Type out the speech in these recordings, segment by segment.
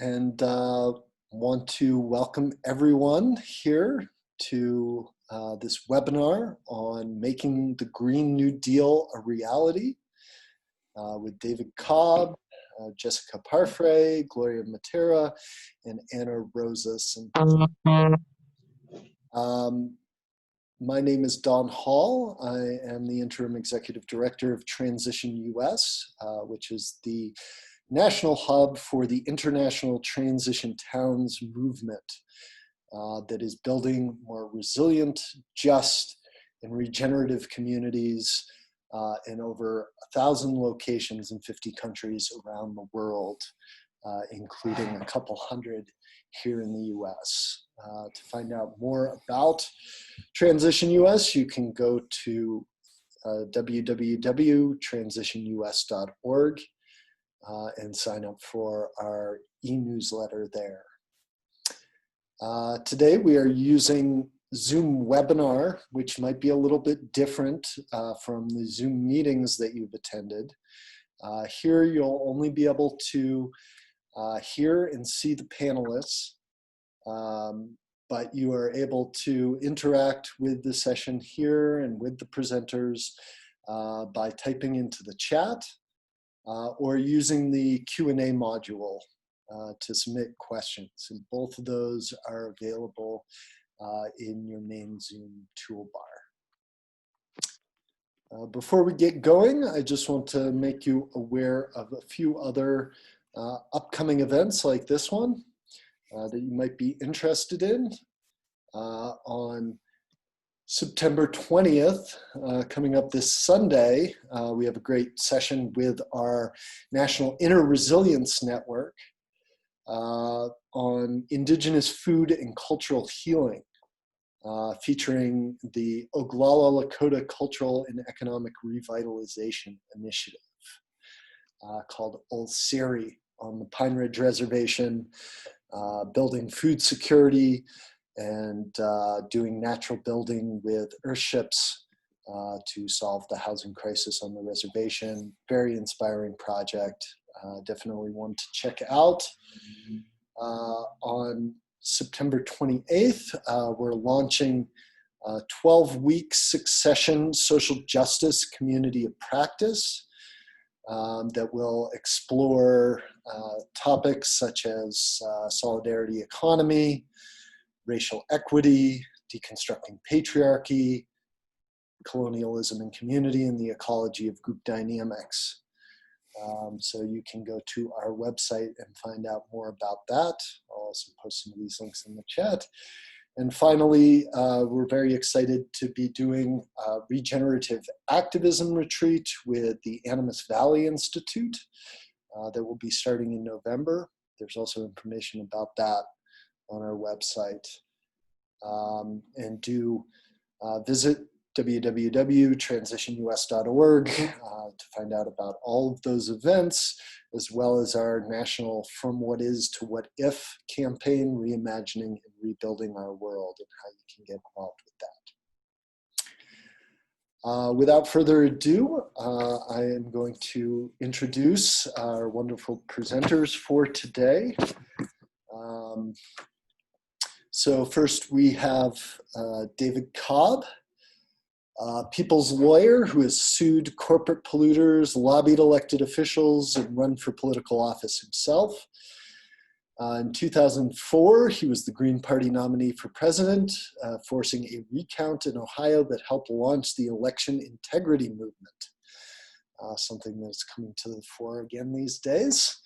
and want to welcome everyone here to this webinar on making the Green New Deal a reality with David Cobb, Jessica Parfrey, Gloria Matera, and Anna Rosas. My name is Don Hall. I am the Interim Executive Director of Transition US, which is the national hub for the International Transition Towns movement that is building more resilient, just, and regenerative communities in over 1,000 locations in 50 countries around the world, including a couple hundred here in the US. To find out more about Transition US, you can go to www.transitionus.org and sign up for our e-newsletter there. Today we are using Zoom webinar, which might be a little bit different from the Zoom meetings that you've attended. Here you'll only be able to hear and see the panelists, but you are able to interact with the session here and with the presenters by typing into the chat or using the Q&A module to submit questions. And both of those are available in your main Zoom toolbar. Before we get going, I just want to make you aware of a few other upcoming events like this one that you might be interested in. On September 20th, coming up this Sunday, we have a great session with our National Inter-Resilience Network on Indigenous food and cultural healing, featuring the Oglala Lakota Cultural and Economic Revitalization Initiative called Ulseri on the Pine Ridge Reservation, building food security and doing natural building with earthships to solve the housing crisis on the reservation. Very inspiring project, definitely one to check out. On September 28th, we're launching a 12-week succession social justice community of practice that will explore topics such as solidarity economy, racial equity, deconstructing patriarchy, colonialism and community, and the ecology of group dynamics. So you can go to our website and find out more about that. I'll also post some of these links in the chat. And finally, we're very excited to be doing a regenerative activism retreat with the Animas Valley Institute that will be starting in November. There's also information about that on our website. And do visit www.transitionus.org to find out about all of those events, as well as our national From What Is to What If campaign, reimagining and rebuilding our world, and how you can get involved with that. Without further ado, I am going to introduce our wonderful presenters for today. So first we have David Cobb, people's lawyer who has sued corporate polluters, lobbied elected officials, and run for political office himself. In 2004, he was the Green Party nominee for president, forcing a recount in Ohio that helped launch the election integrity movement, something that's coming to the fore again these days.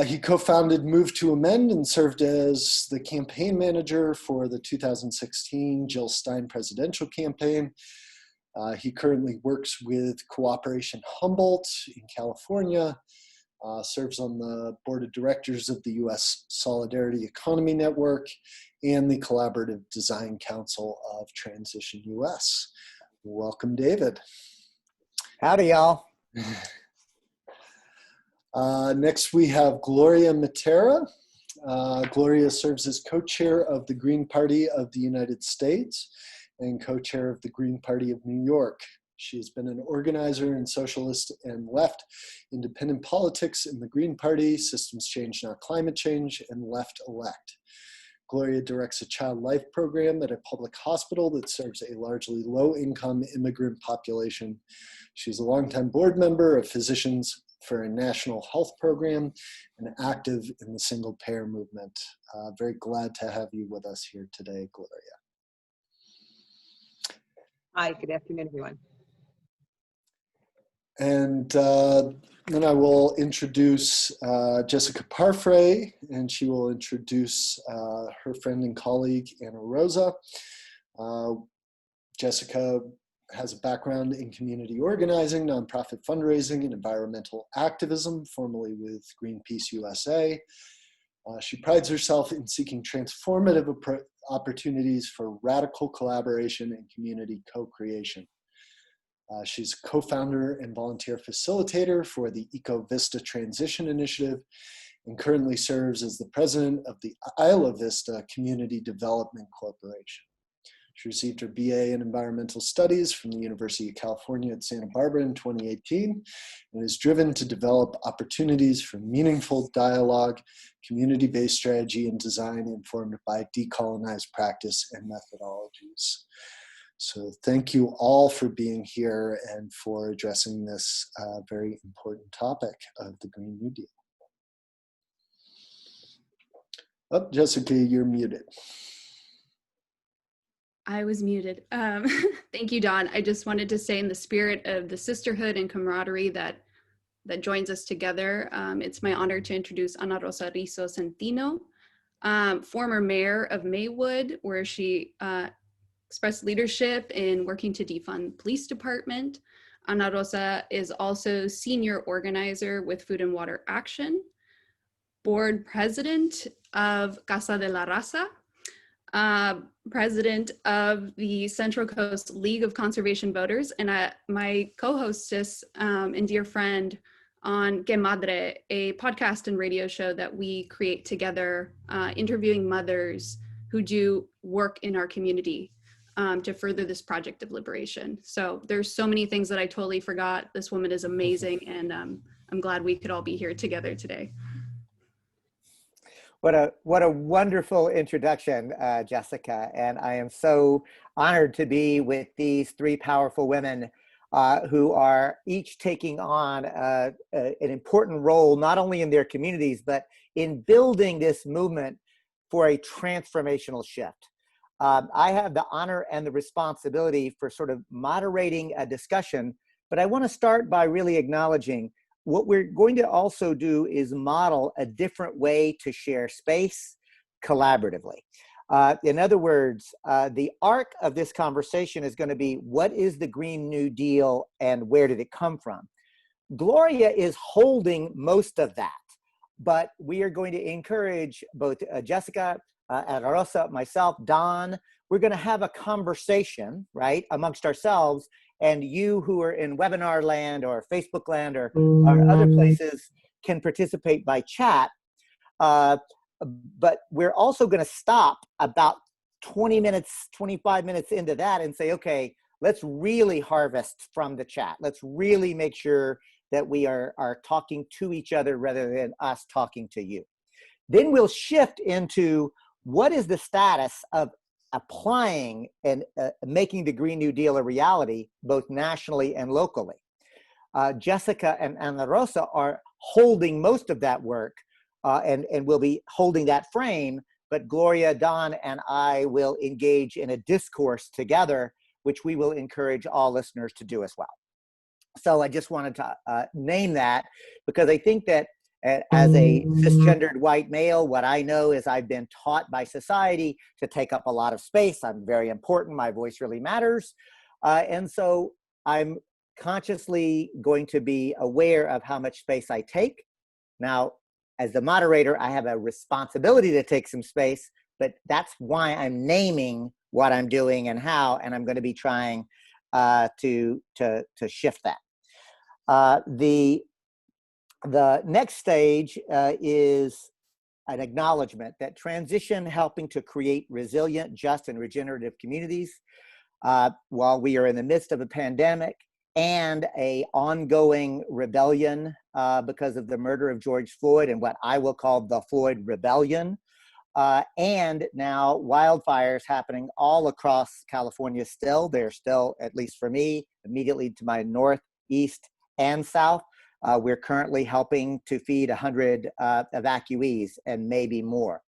He co-founded Move to Amend and served as the campaign manager for the 2016 Jill Stein presidential campaign. He currently works with Cooperation Humboldt in California, serves on the board of directors of the U.S. Solidarity Economy Network and the Collaborative Design Council of Transition US. Welcome, David. Howdy, y'all. Next, we have Gloria Matera. Gloria serves as co-chair of the Green Party of the United States and co-chair of the Green Party of New York. She has been an organizer in socialist and left independent politics in the Green Party, Systems Change Not Climate Change, and Left Elect. Gloria directs a child life program at a public hospital that serves a largely low-income immigrant population. She's a longtime board member of Physicians for a National Health Program and active in the single-payer movement. Very glad to have you with us here today, Gloria. Hi, good afternoon, everyone. And then I will introduce Jessica Parfrey, and she will introduce her friend and colleague, Anna Rosa. Jessica has a background in community organizing, nonprofit fundraising, and environmental activism, formerly with Greenpeace USA. She prides herself in seeking transformative opportunities for radical collaboration and community co-creation. She's co-founder and volunteer facilitator for the EcoVista Transition Initiative and currently serves as the president of the Isla Vista Community Development Corporation. She received her BA in Environmental Studies from the University of California at Santa Barbara in 2018 and is driven to develop opportunities for meaningful dialogue, community-based strategy, and design informed by decolonized practice and methodologies. So thank you all for being here and for addressing this very important topic of the Green New Deal. Oh, Jessica, you're muted. I was muted. Thank you, Don. I just wanted to say, in the spirit of the sisterhood and camaraderie that joins us together, it's my honor to introduce Ana Rosa Rizo Centino, former mayor of Maywood, where she expressed leadership in working to defund police department. Ana Rosa is also senior organizer with Food and Water Action, board president of Casa de la Raza, president of the Central Coast League of Conservation Voters, and my co-hostess and dear friend on Que Madre, a podcast and radio show that we create together, interviewing mothers who do work in our community to further this project of liberation. So there's so many things that I totally forgot. This woman is amazing, and I'm glad we could all be here together today. What a wonderful introduction, Jessica. And I am so honored to be with these three powerful women who are each taking on an important role, not only in their communities, but in building this movement for a transformational shift. I have the honor and the responsibility for sort of moderating a discussion, but I want to start by really acknowledging what we're going to also do is model a different way to share space collaboratively. In other words, the arc of this conversation is going to be, what is the Green New Deal and where did it come from? Gloria is holding most of that, but we are going to encourage both Jessica, Ana Rosa, myself, Don. We're going to have a conversation, right, amongst ourselves, and you who are in webinar land or Facebook land or other places can participate by chat. But we're also going to stop about 20 minutes, 25 minutes into that and say, okay, let's really harvest from the chat. Let's really make sure that we are talking to each other rather than us talking to you. Then we'll shift into what is the status of applying and making the Green New Deal a reality, both nationally and locally. Jessica and Ana Rosa are holding most of that work and will be holding that frame, but Gloria, Don, and I will engage in a discourse together, which we will encourage all listeners to do as well. So I just wanted to name that because I think that as a cisgendered white male, what I know is I've been taught by society to take up a lot of space. I'm very important. My voice really matters. And so I'm consciously going to be aware of how much space I take. Now, as the moderator, I have a responsibility to take some space, but that's why I'm naming what I'm doing and how, and I'm going to be trying to shift that. The next stage is an acknowledgement that transition helping to create resilient, just, and regenerative communities while we are in the midst of a pandemic and a ongoing rebellion because of the murder of George Floyd and what I will call the Floyd Rebellion. And now wildfires happening all across California still. They're still, at least for me, immediately to my north, east, and south. We're currently helping to feed 100 evacuees and maybe more.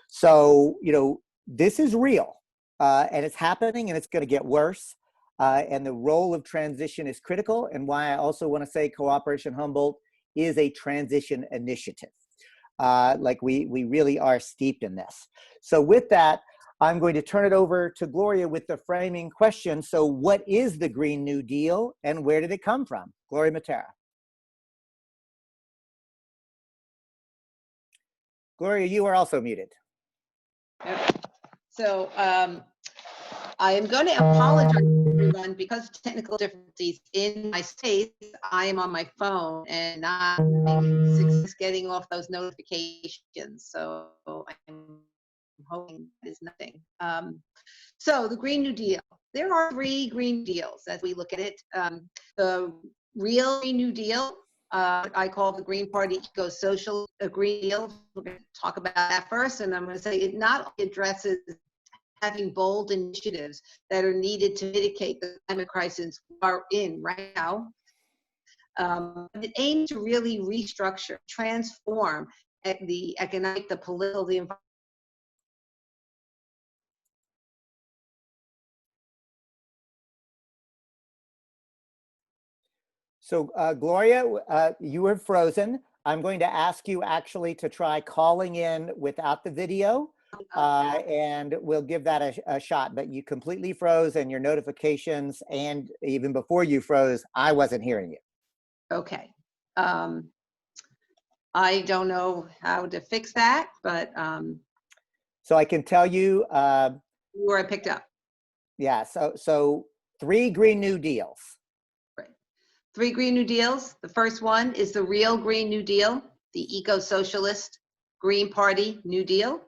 So, you know, this is real and it's happening and it's going to get worse. And the role of transition is critical, and why I also want to say Cooperation Humboldt is a transition initiative. Like we really are steeped in this. So with that, I'm going to turn it over to Gloria with the framing question. So what is the Green New Deal and where did it come from? Gloria Matera. Gloria, you are also muted. Yep. So I am going to apologize to everyone because of technical difficulties in my space. I am on my phone and not having success getting off those notifications. So I'm hoping there's nothing. So the Green New Deal. There are 3 Green Deals as we look at it. The real Green New Deal, I call the Green Party Eco-Social Green Deal. We're going to talk about that first, and I'm going to say it not only addresses having bold initiatives that are needed to mitigate the climate crisis we're in right now. It aims to really restructure, transform the economic, the political, the environment. So Gloria, you were frozen. I'm going to ask you actually to try calling in without the video. And we'll give that a shot, but you completely froze and your notifications, and even before you froze, I wasn't hearing you. Okay. I don't know how to fix that, but so I can tell you where I picked up. Yeah, so 3 Green New Deals. Right. 3 Green New Deals. The first one is the real Green New Deal, the eco-socialist Green Party New Deal.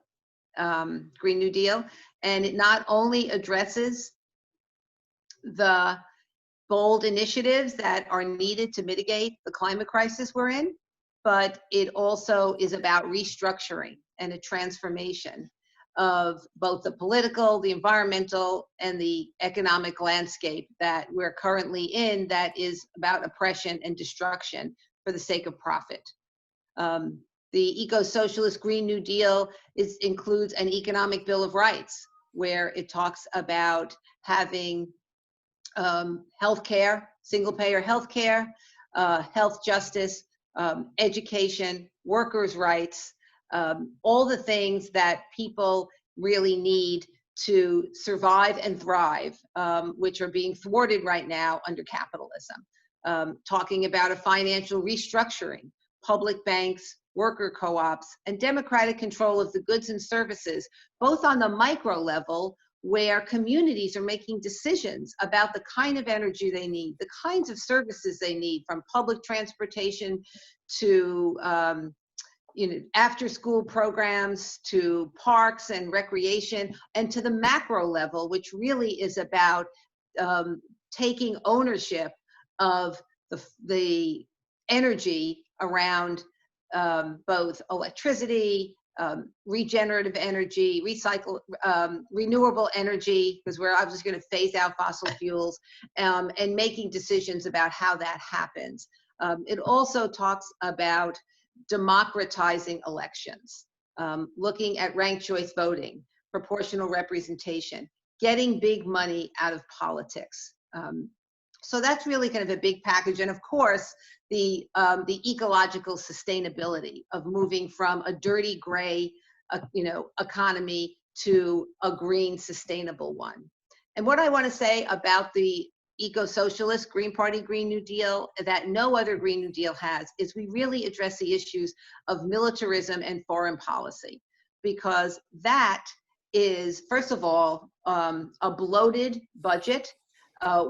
Green New Deal, and it not only addresses the bold initiatives that are needed to mitigate the climate crisis we're in, but it also is about restructuring and a transformation of both the political, the environmental, and the economic landscape that we're currently in that is about oppression and destruction for the sake of profit. The eco-socialist Green New Deal includes an economic bill of rights where it talks about having healthcare, single-payer healthcare, health justice, education, workers' rights, all the things that people really need to survive and thrive, which are being thwarted right now under capitalism. Talking about a financial restructuring, public banks, worker co-ops, and democratic control of the goods and services, both on the micro level, where communities are making decisions about the kind of energy they need, the kinds of services they need, from public transportation to after-school programs, to parks and recreation, and to the macro level, which really is about taking ownership of the energy around both electricity, regenerative energy, renewable energy, because we're obviously going to phase out fossil fuels, and making decisions about how that happens. It also talks about democratizing elections, looking at ranked choice voting, proportional representation, getting big money out of politics. So that's really kind of a big package. And of course, the ecological sustainability of moving from a dirty gray, economy to a green, sustainable one. And what I want to say about the eco-socialist Green Party Green New Deal that no other Green New Deal has is we really address the issues of militarism and foreign policy, because that is, first of all, a bloated budget.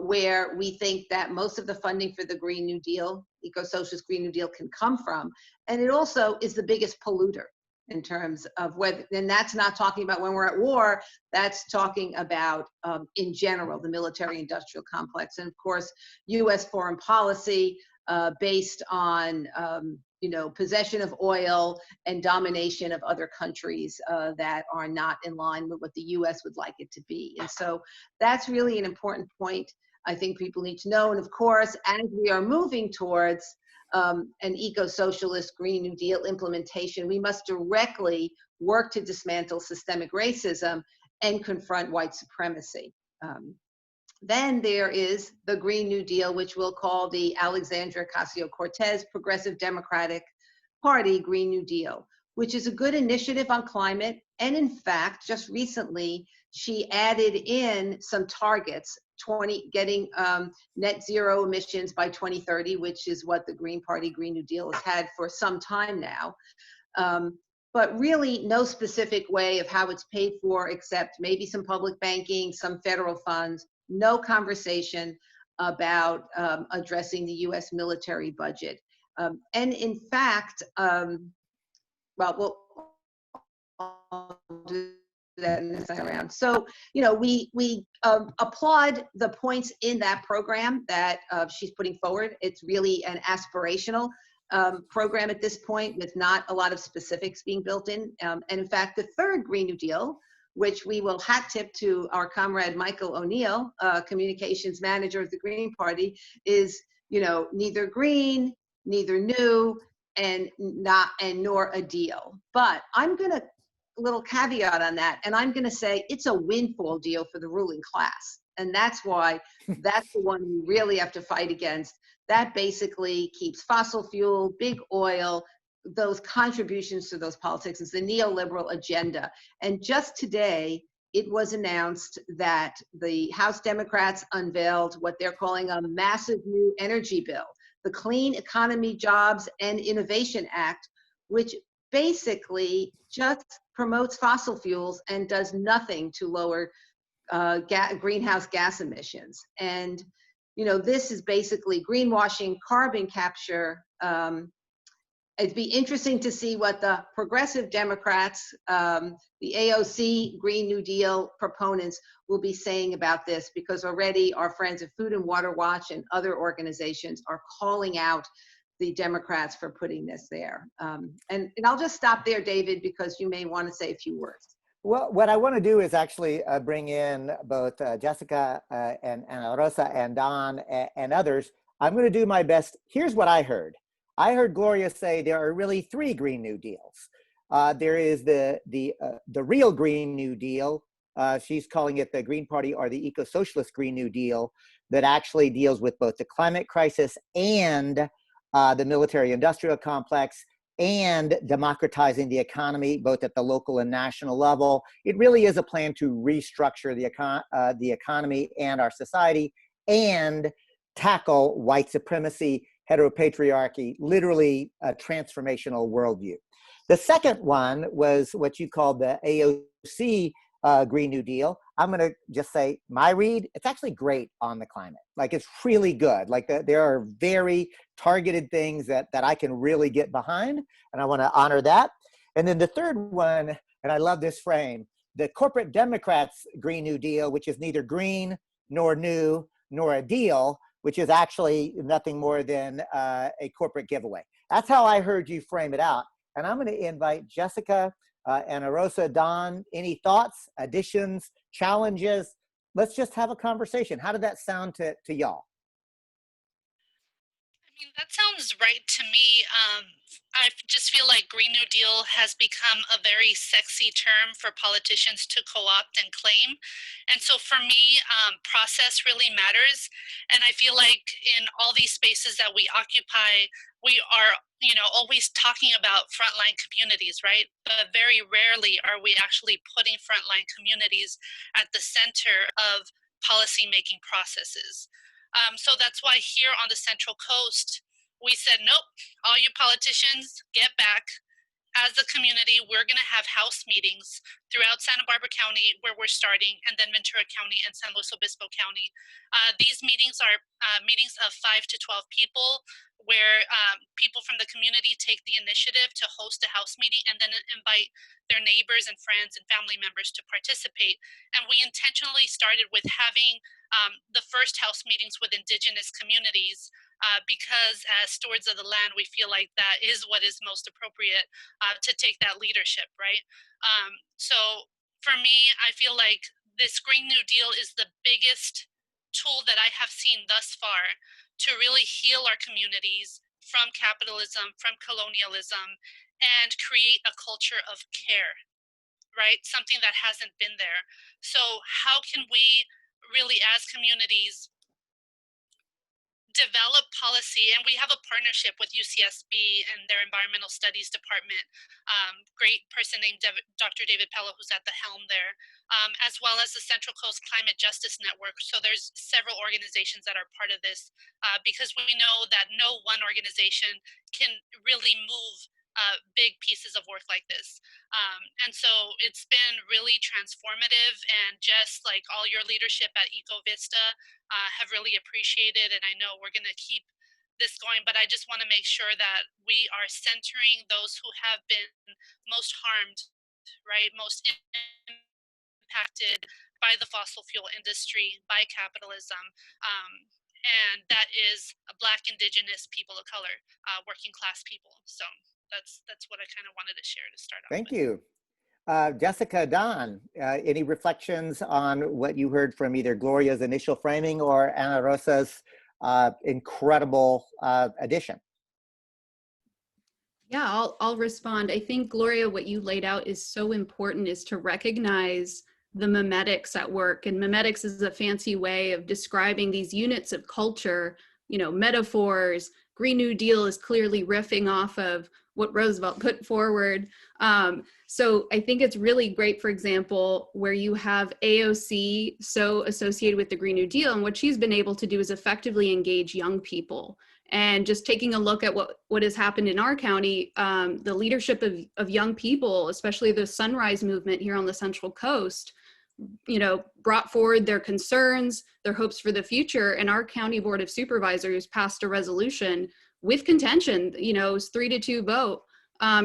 Where we think that most of the funding for the Green New Deal, eco-socialist Green New Deal, can come from. And it also is the biggest polluter. in terms of whether, and that's not talking about when we're at war, that's talking about in general, the military industrial complex. And of course, US foreign policy based on possession of oil and domination of other countries that are not in line with what the US would like it to be. And so that's really an important point I think people need to know. And of course, as we are moving towards an eco-socialist Green New Deal implementation, we must directly work to dismantle systemic racism and confront white supremacy. Then there is the Green New Deal, which we'll call the Alexandria Ocasio-Cortez Progressive Democratic Party Green New Deal, which is a good initiative on climate. And in fact, just recently, she added in some targets, getting net zero emissions by 2030, which is what the Green Party Green New Deal has had for some time now. But really no specific way of how it's paid for, except maybe some public banking, some federal funds, no conversation about addressing the US military budget. And in fact, we'll do that in this time around. So, we applaud the points in that program that she's putting forward. It's really an aspirational program at this point with not a lot of specifics being built in. And in fact, the third Green New Deal, which we will hat tip to our comrade Michael O'Neill, communications manager of the Green Party, is neither green, neither new, and nor a deal. But I'm gonna little caveat on that, and I'm gonna say it's a windfall deal for the ruling class, and that's why that's the one we really have to fight against. That basically keeps fossil fuel, big oil, those contributions to those politics is the neoliberal agenda. And just today, it was announced that the House Democrats unveiled what they're calling a massive new energy bill, the Clean Economy, Jobs, and Innovation Act, which basically just promotes fossil fuels and does nothing to lower greenhouse gas emissions. And this is basically greenwashing, carbon capture. It'd be interesting to see what the progressive Democrats, the AOC Green New Deal proponents will be saying about this, because already our friends at Food and Water Watch and other organizations are calling out the Democrats for putting this there. And I'll just stop there, David, because you may want to say a few words. Well, what I want to do is actually bring in both Jessica and Ana Rosa and Don and others. I'm going to do my best. Here's what I heard. I heard Gloria say there are really three Green New Deals. There is the real Green New Deal. She's calling it the Green Party or the Eco-Socialist Green New Deal, that actually deals with both the climate crisis and the military-industrial complex and democratizing the economy, both at the local and national level. It really is a plan to restructure the economy and our society and tackle white supremacy, heteropatriarchy, literally a transformational worldview. The second one was what you called the AOC Green New Deal. I'm going to just say my read, it's actually great on the climate. Like, it's really good. Like, there are very targeted things that I can really get behind, and I want to honor that. And then the third one, and I love this frame, the corporate Democrats Green New Deal, which is neither green nor new nor a deal, which is actually nothing more than a corporate giveaway. That's how I heard you frame it out. And I'm going to invite Jessica, Ana Rosa, Don, any thoughts, additions, challenges? Let's just have a conversation. How did that sound to y'all? I mean, that sounds right to me. I just feel like Green New Deal has become a very sexy term for politicians to co-opt and claim. And so for me, process really matters. And I feel like in all these spaces that we occupy, we are, always talking about frontline communities, right? But very rarely are we actually putting frontline communities at the center of policymaking processes. So that's why here on the Central Coast, we said, nope, all you politicians, get back. as a community, we're going to have house meetings throughout Santa Barbara County, where we're starting, and then Ventura County and San Luis Obispo County. These meetings are meetings of 5 to 12 people, where people from the community take the initiative to host a house meeting and then invite their neighbors and friends and family members to participate. And we intentionally started with having the first house meetings with Indigenous communities, because as stewards of the land, we feel like that is what is most appropriate to take that leadership, right? So for me, I feel like this Green New Deal is the biggest tool that I have seen thus far to really heal our communities from capitalism, from colonialism, and create a culture of care, right? Something that hasn't been there. So how can we really, as communities, develop policy? And we have a partnership with UCSB and their environmental studies department, great person named Dr. David Pello, who's at the helm there, as well as the Central Coast Climate Justice Network. So there's several organizations that are part of this, because we know that no one organization can really move big pieces of work like this. And so it's been really transformative, and just like all your leadership at EcoVista have really appreciated, and I know we're going to keep this going, but I just want to make sure that we are centering those who have been most harmed, right, most impacted by the fossil fuel industry, by capitalism, and that is Black, Indigenous, people of color, working class people. So that's what I kind of wanted to share to start off Thank with. you. Jessica, Don, any reflections on what you heard from either Gloria's initial framing or Ana Rosa's incredible addition? Yeah, I'll respond. I think, Gloria, what you laid out is so important, is to recognize the memetics at work. And memetics is a fancy way of describing these units of culture, metaphors. Green New Deal is clearly riffing off of what Roosevelt put forward. So I think it's really great, for example, where you have AOC so associated with the Green New Deal, and what she's been able to do is effectively engage young people. And just taking a look at what has happened in our county, the leadership of young people, especially the Sunrise Movement here on the Central Coast, brought forward their concerns, their hopes for the future. And our County Board of Supervisors passed a resolution with contention, it was 3-2 vote,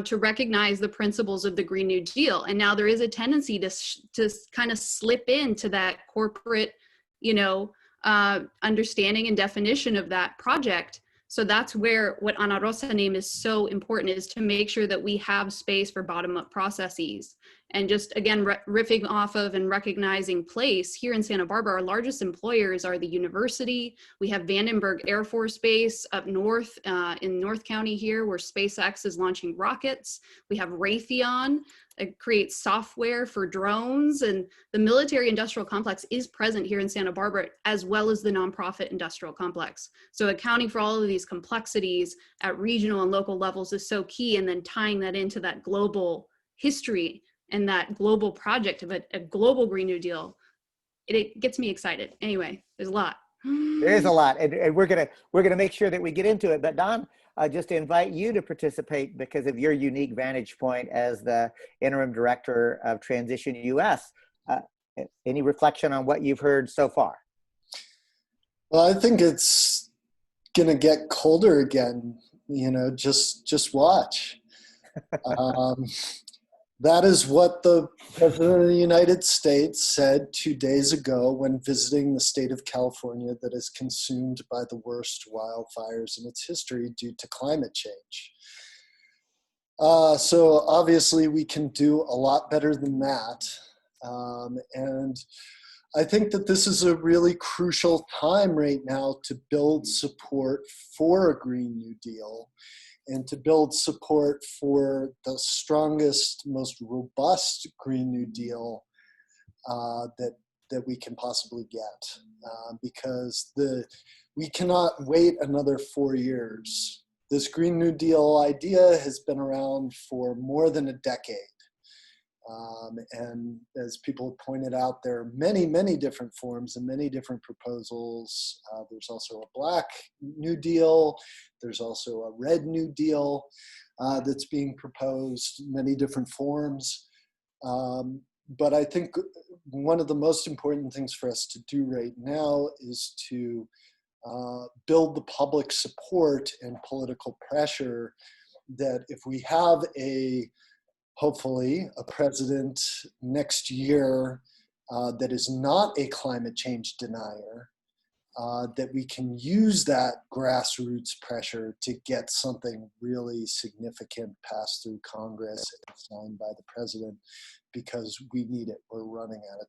to recognize the principles of the Green New Deal. And now there is a tendency to kind of slip into that corporate, understanding and definition of that project. So that's where what Ana Rosa name is so important, is to make sure that we have space for bottom-up processes. And just, again, riffing off of and recognizing place, here in Santa Barbara, our largest employers are the university. We have Vandenberg Air Force Base up north in North County here, where SpaceX is launching rockets. We have Raytheon. It creates software for drones, and the military industrial complex is present here in Santa Barbara, as well as the nonprofit industrial complex. So accounting for all of these complexities at regional and local levels is so key, and then tying that into that global history and that global project of a global Green New Deal, it gets me excited. Anyway, there's a lot. There is a lot, and we're gonna make sure that we get into it. But Don, just to invite you to participate because of your unique vantage point as the interim director of Transition US. Any reflection on what you've heard so far? Well, I think it's gonna get colder again. Just watch. That is what the President of the United States said 2 days ago when visiting the state of California that is consumed by the worst wildfires in its history due to climate change. So obviously we can do a lot better than that. And I think that this is a really crucial time right now to build support for a Green New Deal, and to build support for the strongest, most robust Green New Deal that we can possibly get, because we cannot wait another 4 years. This Green New Deal idea has been around for more than a decade, And as people have pointed out, there are many, many different forms and many different proposals. There's also a Black New Deal. There's also a Red New Deal that's being proposed, many different forms. But I think one of the most important things for us to do right now is to build the public support and political pressure that if we have hopefully a president next year that is not a climate change denier, that we can use that grassroots pressure to get something really significant passed through Congress and signed by the president, because we need it. We're running out of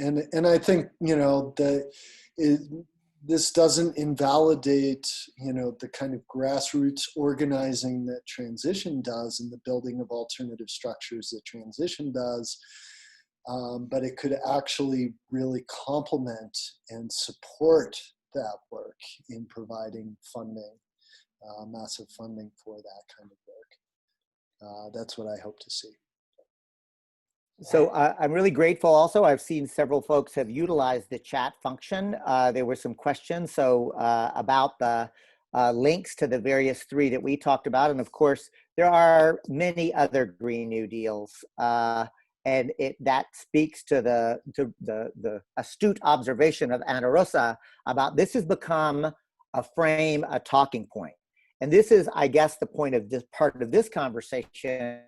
time. And I think, this doesn't invalidate, the kind of grassroots organizing that transition does and the building of alternative structures that transition does. But it could actually really complement and support that work in providing funding, massive funding for that kind of work. That's what I hope to see. So I'm really grateful also. I've seen several folks have utilized the chat function. There were some questions about the links to the various three that we talked about. And of course, there are many other Green New Deals. And that speaks to the astute observation of Ana Rosa about this has become a frame, a talking point. And this is, I guess, the point of this part of this conversation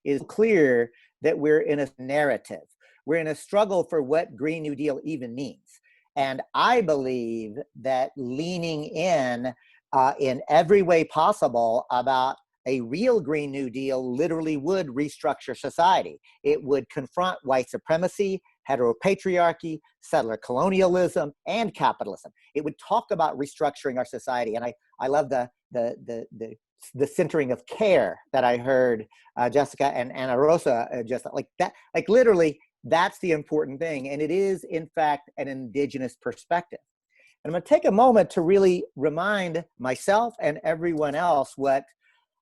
is clear that we're in a narrative. We're in a struggle for what Green New Deal even means. And I believe that leaning in every way possible about a real Green New Deal literally would restructure society. It would confront white supremacy, heteropatriarchy, settler colonialism, and capitalism. It would talk about restructuring our society. And I love the centering of care that I heard Jessica and Ana Rosa just like that. Like literally, that's the important thing. And it is, in fact, an indigenous perspective. And I'm going to take a moment to really remind myself and everyone else what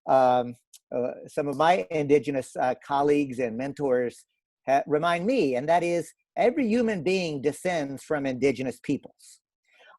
some of my indigenous colleagues and mentors remind me, and that is every human being descends from indigenous peoples.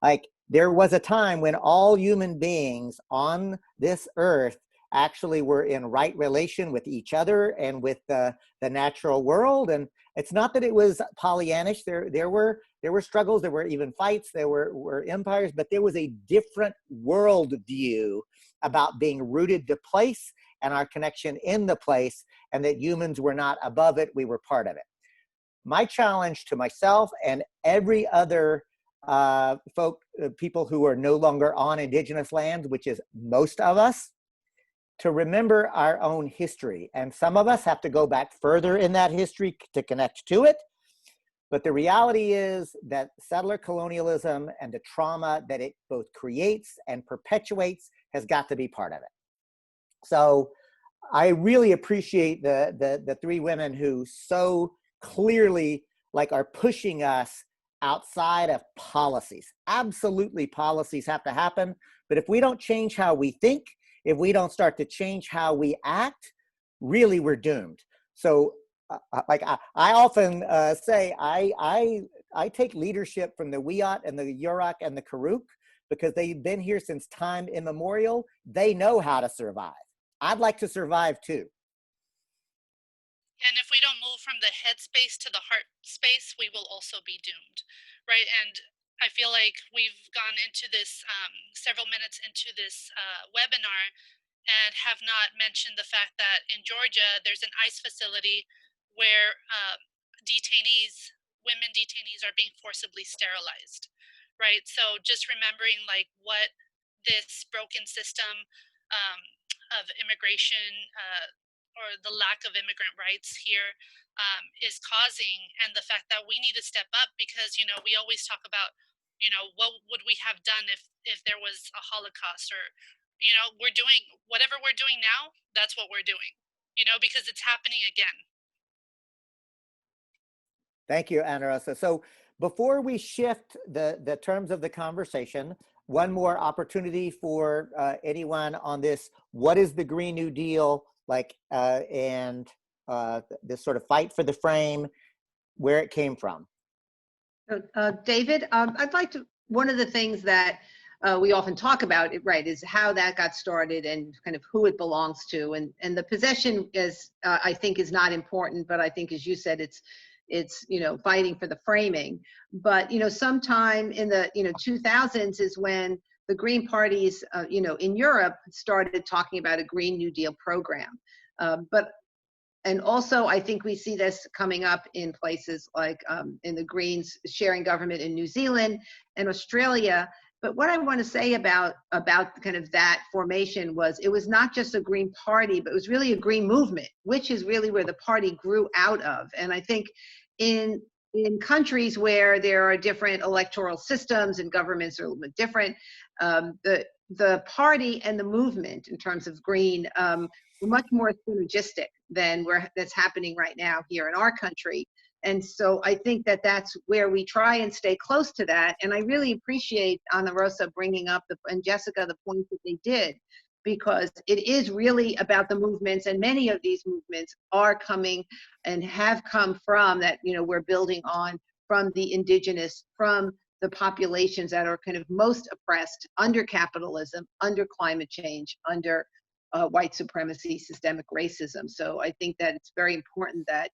Like there was a time when all human beings on this earth actually were in right relation with each other and with the natural world. And it's not that it was Pollyannish. There were struggles, there were even fights, there were empires, but there was a different worldview about being rooted to place and our connection in the place, and that humans were not above it, we were part of it. My challenge to myself and every other people who are no longer on indigenous lands, which is most of us, to remember our own history. And some of us have to go back further in that history to connect to it. But the reality is that settler colonialism and the trauma that it both creates and perpetuates has got to be part of it. So I really appreciate the three women who so clearly are pushing us outside of policies. Absolutely, policies have to happen. But if we don't change how we think, if we don't start to change how we act, really we're doomed. So I often say, I take leadership from the Wiyot and the Yurok and the Karuk because they've been here since time immemorial. They know how to survive. I'd like to survive too. And if we don't move from the head space to the heart space, we will also be doomed, right? And I feel like we've gone into this several minutes into this webinar and have not mentioned the fact that in Georgia, there's an ICE facility where women detainees are being forcibly sterilized, right? So just remembering what this broken system of immigration or the lack of immigrant rights here is causing, and the fact that we need to step up because, we always talk about, what would we have done if there was a Holocaust, or, we're doing whatever we're doing now, that's what we're doing, because it's happening again. Thank you, Ana Rosa. So before we shift the terms of the conversation, one more opportunity for anyone on this. What is the Green New Deal like, and this sort of fight for the frame, where it came from? David, I'd like to, one of the things that we often talk about, right, is how that got started and kind of who it belongs to. And the possession is, I think, is not important, but I think, as you said, it's fighting for the framing. But sometime in the 2000s is when the Green parties in Europe started talking about a Green New Deal program. And also, I think we see this coming up in places like in the Greens sharing government in New Zealand and Australia. But what I want to say about kind of that formation was, it was not just a Green Party, but it was really a Green movement, which is really where the party grew out of. And I think in countries where there are different electoral systems and governments are a little bit different, the party and the movement in terms of Green were much more synergistic than that's happening right now here in our country. And so I think that that's where we try and stay close to that. And I really appreciate Ana Rosa bringing up and Jessica, the points that they did, because it is really about the movements, and many of these movements are coming and have come from that, we're building on from the indigenous, from the populations that are kind of most oppressed under capitalism, under climate change, under white supremacy, systemic racism. So I think that it's very important that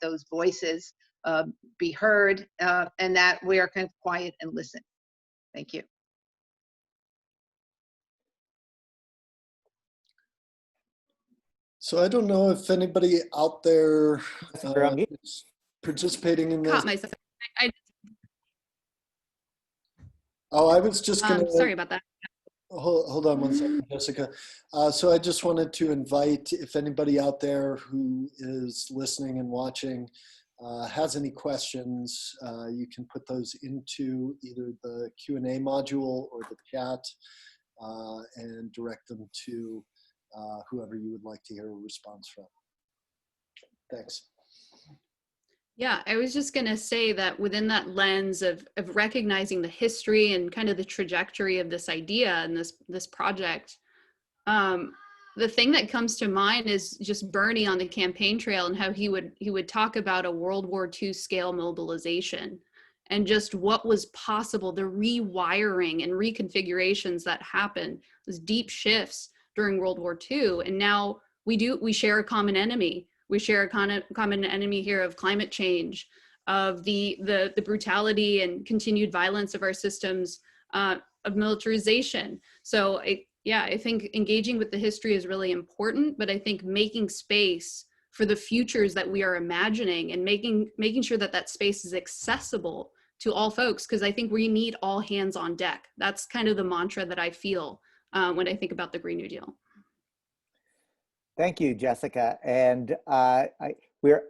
those voices be heard, and that we are kind of quiet and listen. Thank you. So I don't know if anybody out there is participating in this. Caught myself. I was just going to. Sorry about that. Hold on one second, Jessica. So I just wanted to invite, if anybody out there who is listening and watching has any questions, you can put those into either the Q&A module or the chat and direct them to whoever you would like to hear a response from. Thanks. Yeah, I was just going to say that within that lens of recognizing the history and kind of the trajectory of this idea and this project, the thing that comes to mind is just Bernie on the campaign trail and how he would talk about a World War II scale mobilization and just what was possible, the rewiring and reconfigurations that happened, those deep shifts during World War II. And now we share a common enemy. We share a common enemy here of climate change, of the brutality and continued violence of our systems, of militarization. So I think engaging with the history is really important, but I think making space for the futures that we are imagining and making sure that space is accessible to all folks, because I think we need all hands on deck. That's kind of the mantra that I feel when I think about the Green New Deal. Thank you, Jessica. And you're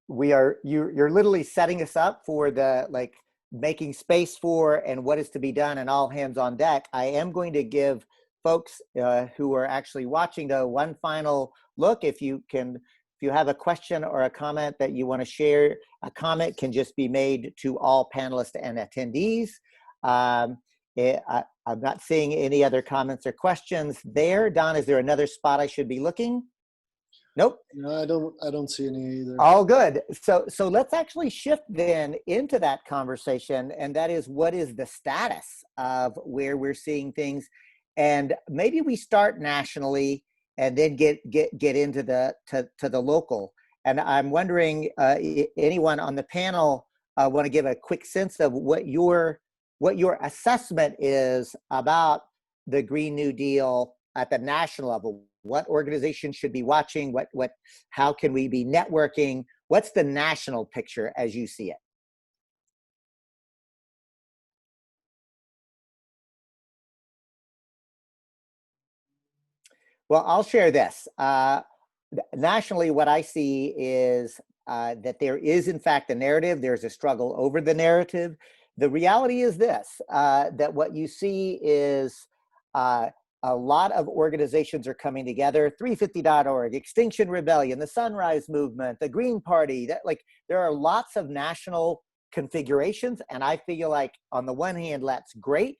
literally setting us up for the making space for and what is to be done and all hands on deck. I am going to give folks who are actually watching though one final look. If you have a question or a comment that you want to share, a comment can just be made to all panelists and attendees. I'm not seeing any other comments or questions there. Don, is there another spot I should be looking? Nope. No, I don't see any either. All good. So let's actually shift then into that conversation, and that is, what is the status of where we're seeing things? And maybe we start nationally and then get into the local. And I'm wondering, anyone on the panel want to give a quick sense of what your assessment is about the Green New Deal at the national level? What organizations should be watching? How can we be networking? What's the national picture as you see it? Well, I'll share this. Nationally, what I see is that there is, in fact, a narrative. There's a struggle over the narrative. The reality is this, that what you see is a lot of organizations are coming together, 350.org, Extinction Rebellion, the Sunrise Movement, the Green Party, there are lots of national configurations. And I feel like on the one hand, that's great.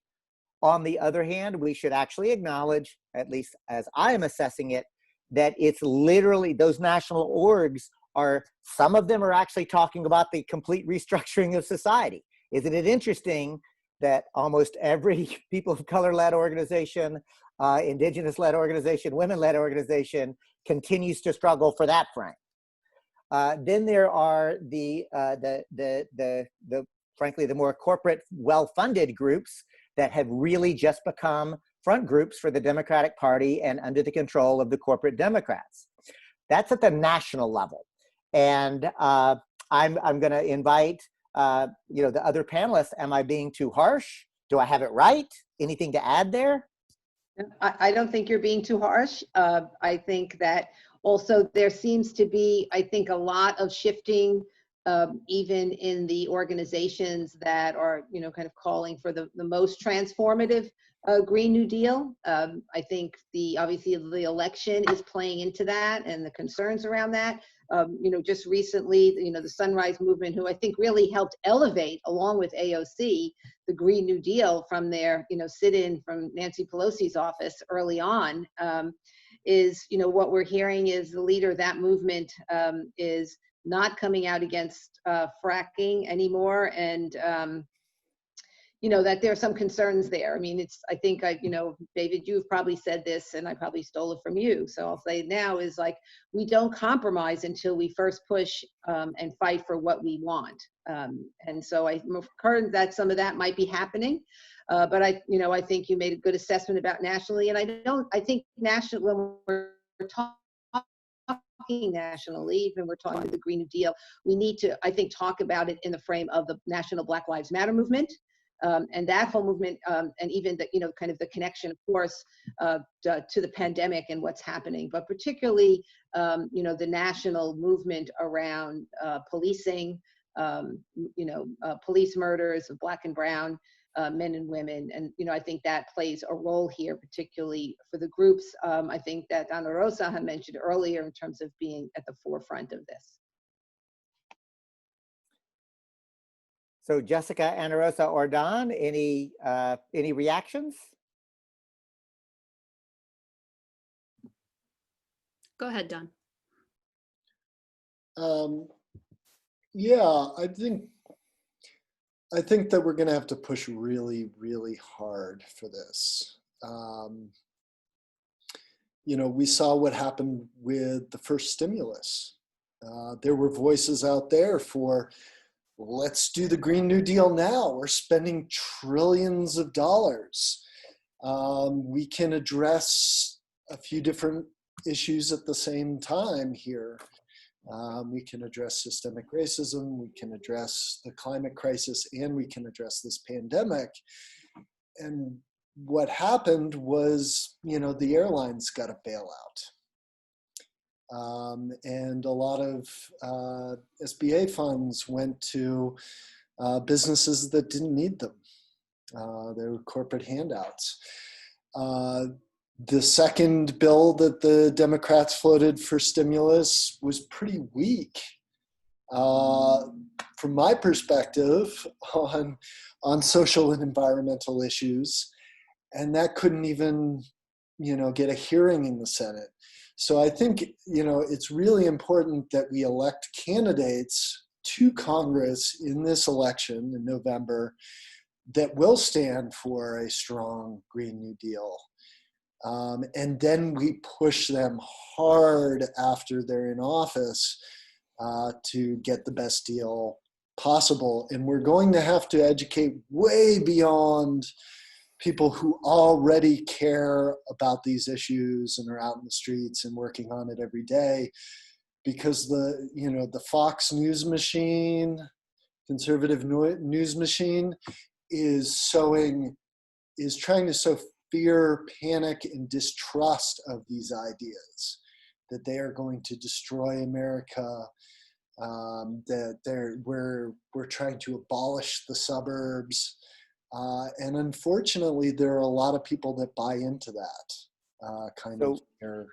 On the other hand, we should actually acknowledge, at least as I am assessing it, that it's literally those national orgs are, some of them are actually talking about the complete restructuring of society. Isn't it interesting that almost every people of color-led organization, indigenous-led organization, women-led organization continues to struggle for that frame? Then there are frankly, the more corporate, well-funded groups that have really just become front groups for the Democratic Party and under the control of the corporate Democrats. That's at the national level. And I'm going to invite the other panelists. Am I being too harsh? Do I have it right? Anything to add there? I don't think you're being too harsh. I think that also there seems to be, I think, a lot of shifting even in the organizations that are, kind of calling for the most transformative Green New Deal. I think obviously the election is playing into that and the concerns around that. Just recently, the Sunrise Movement, who I think really helped elevate, along with AOC, the Green New Deal from their, sit-in from Nancy Pelosi's office early on, is, what we're hearing is the leader of that movement is not coming out against fracking anymore, and that there are some concerns there. I mean, I think David, you've probably said this, and I probably stole it from you, so I'll say it now, is like, we don't compromise until we first push and fight for what we want. And so I'm encouraged that some of that might be happening, but I think you made a good assessment about nationally, and I think national, when we're talking nationally, even we're talking about the Green New Deal, we need to, I think, talk about it in the frame of the national Black Lives Matter movement. And that whole movement, and even the, kind of the connection, of course, to the pandemic and what's happening, but particularly, the national movement around policing, police murders of Black and brown men and women. And, I think that plays a role here, particularly for the groups. I think that Ana Rosa had mentioned earlier in terms of being at the forefront of this. So Jessica, Ana Rosa, or Don, any reactions? Go ahead, Don. Yeah, I think that we're going to have to push really, really hard for this. We saw what happened with the first stimulus. There were voices out there for, let's do the Green New Deal now. We're spending trillions of dollars. We can address a few different issues at the same time here. We can address systemic racism, we can address the climate crisis, and we can address this pandemic. And what happened was, the airlines got a bailout. And a lot of SBA funds went to businesses that didn't need them. They were corporate handouts. The second bill that the Democrats floated for stimulus was pretty weak, from my perspective, on social and environmental issues, and that couldn't even, get a hearing in the Senate. So I think, it's really important that we elect candidates to Congress in this election in November that will stand for a strong Green New Deal. And then we push them hard after they're in office to get the best deal possible. And we're going to have to educate way beyond people who already care about these issues and are out in the streets and working on it every day, because the Fox News machine, conservative news machine, is trying to sow fear, panic, and distrust of these ideas, that they are going to destroy America, that we're trying to abolish the suburbs. And unfortunately, there are a lot of people that buy into that kind of fear.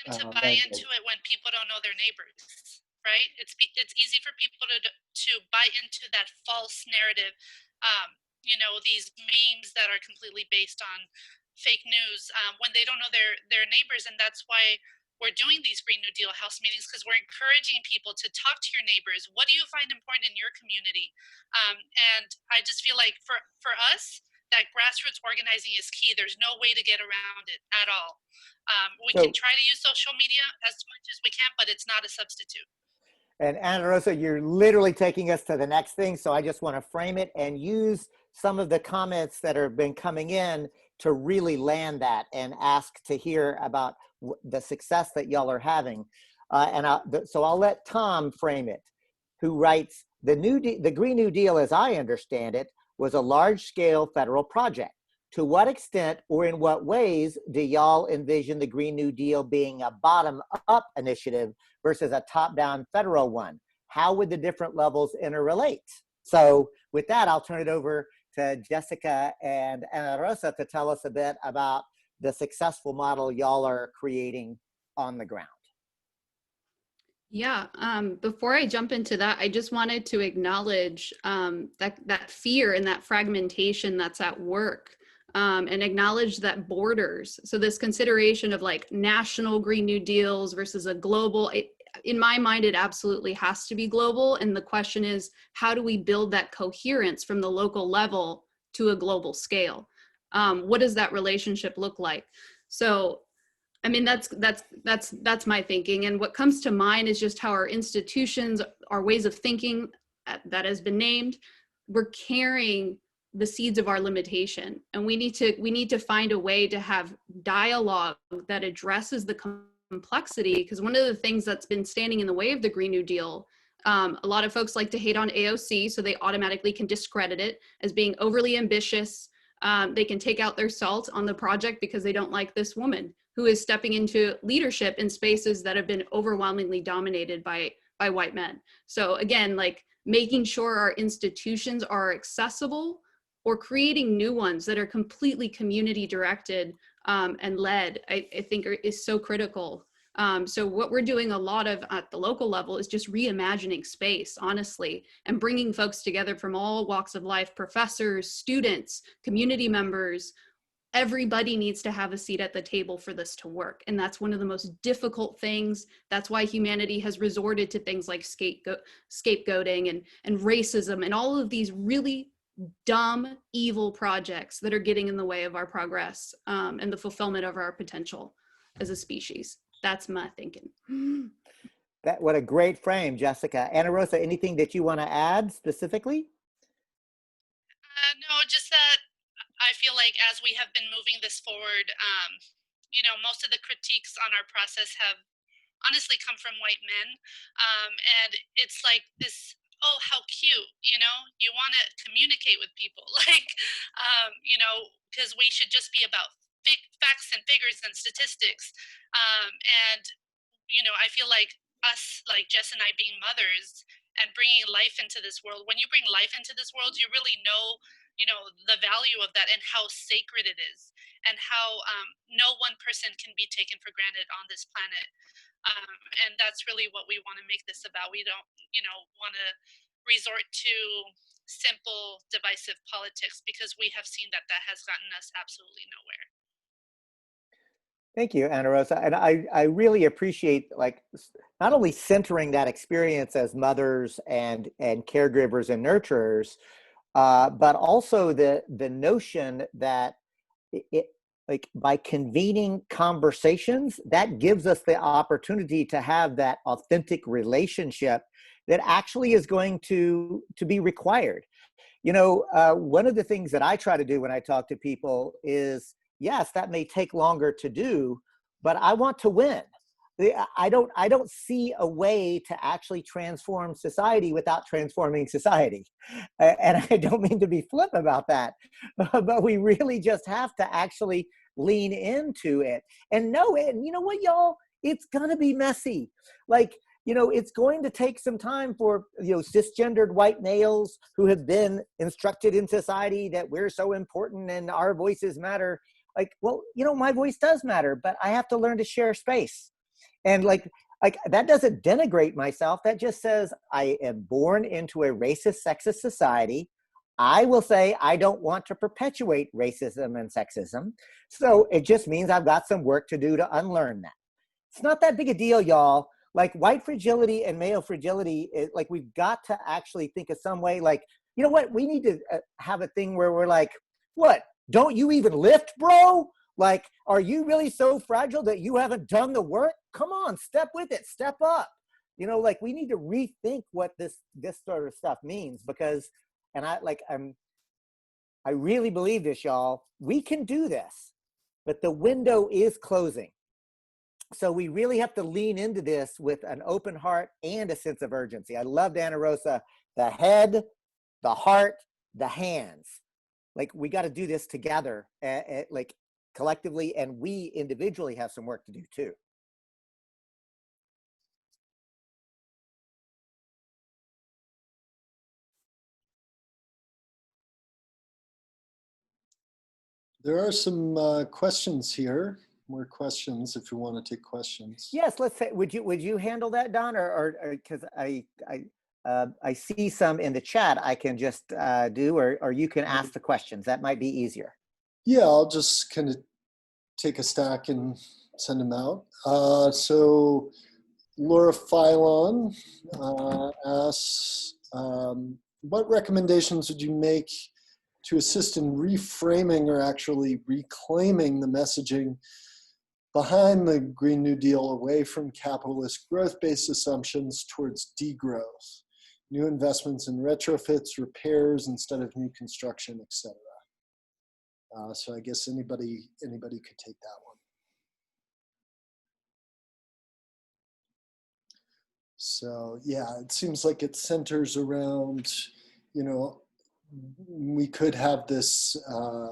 For them to buy into it when people don't know their neighbors, right? It's easy for people to buy into that false narrative these memes that are completely based on fake news when they don't know their neighbors. And that's why we're doing these Green New Deal house meetings, because we're encouraging people to talk to your neighbors. What do you find important in your community? And I just feel like for us, that grassroots organizing is key. There's no way to get around it at all. We can So, try to use social media as much as we can, but it's not a substitute. and Ana Rosa, you're literally taking us to the next thing. So I just want to frame it and use some of the comments that have been coming in to really land that and ask to hear about the success that y'all are having. So I'll let Tom frame it, who writes, the Green New Deal, as I understand it, was a large-scale federal project. To what extent or in what ways do y'all envision the Green New Deal being a bottom-up initiative versus a top-down federal one? How would the different levels interrelate? So with that, I'll turn it over to Jessica and Ana Rosa to tell us a bit about the successful model y'all are creating on the ground. Yeah, before I jump into that, I just wanted to acknowledge that fear and that fragmentation that's at work, and acknowledge that borders. So this consideration of like national Green New Deals versus a global, in my mind, it absolutely has to be global. And the question is, how do we build that coherence from the local level to a global scale? What does that relationship look like? So I mean, that's my thinking. And what comes to mind is just how our institutions, our ways of thinking that has been named, we're carrying the seeds of our limitation. And we need to find a way to have dialogue that addresses the complexity, because one of the things that's been standing in the way of the Green New Deal, a lot of folks like to hate on AOC, so they automatically can discredit it as being overly ambitious. They can take out their salt on the project because they don't like this woman who is stepping into leadership in spaces that have been overwhelmingly dominated by white men. So again, like making sure our institutions are accessible or creating new ones that are completely community directed and led, I think is so critical. So what we're doing a lot of at the local level is just reimagining space, honestly, and bringing folks together from all walks of life, professors, students, community members. Everybody needs to have a seat at the table for this to work. And that's one of the most difficult things. That's why humanity has resorted to things like scapegoating and racism and all of these really dumb, evil projects that are getting in the way of our progress and the fulfillment of our potential as a species. That's my thinking. What a great frame, Jessica. Ana Rosa, anything that you want to add specifically? No, just that I feel like as we have been moving this forward, most of the critiques on our process have honestly come from white men. And it's like this, oh, how cute, you want to communicate with people, like, because we should just be about facts and figures and statistics. And, I feel like us, like Jess and I being mothers and bringing life into this world, when you bring life into this world, you really know the value of that and how sacred it is, and how no one person can be taken for granted on this planet. And that's really what we want to make this about. We don't want to resort to simple divisive politics, because we have seen that has gotten us absolutely nowhere. Thank you, Ana Rosa. And I really appreciate not only centering that experience as mothers and caregivers and nurturers, but also the notion that by convening conversations, that gives us the opportunity to have that authentic relationship that actually is going to be required. One of the things that I try to do when I talk to people is, yes, that may take longer to do, but I want to win. I don't see a way to actually transform society without transforming society. And I don't mean to be flip about that, but we really just have to actually lean into it and know it. And you know what, y'all, it's gonna be messy. It's going to take some time for, cisgendered white males who have been instructed in society that we're so important and our voices matter. My voice does matter, but I have to learn to share space. And that doesn't denigrate myself. That just says I am born into a racist, sexist society. I will say I don't want to perpetuate racism and sexism. So it just means I've got some work to do to unlearn that. It's not that big a deal, y'all. Like white fragility and male fragility, like we've got to actually think of some way, like, you know what, we need to have a thing where we're like, what, don't you even lift, bro? Like, are you really so fragile that you haven't done the work? Come on, step with it, step up. You know, like we need to rethink what this sort of stuff means, because, and I really believe this, y'all, we can do this, but the window is closing. So we really have to lean into this with an open heart and a sense of urgency. I loved Ana Rosa, the head, the heart, the hands. Like we got to do this together, like collectively, and we individually have some work to do too. There are some questions here. More questions if you want to take questions. Yes, let's say, would you handle that, Don, or because I see some in the chat I can just do, or you can ask the questions. That might be easier. Yeah, I'll just kind of take a stack and send them out. So Laura Philon asks, what recommendations would you make to assist in reframing or actually reclaiming the messaging behind the Green New Deal away from capitalist growth-based assumptions towards degrowth, new investments in retrofits, repairs instead of new construction, etc.? So I guess anybody could take that one. So yeah, it seems like it centers around, you know, we could have this,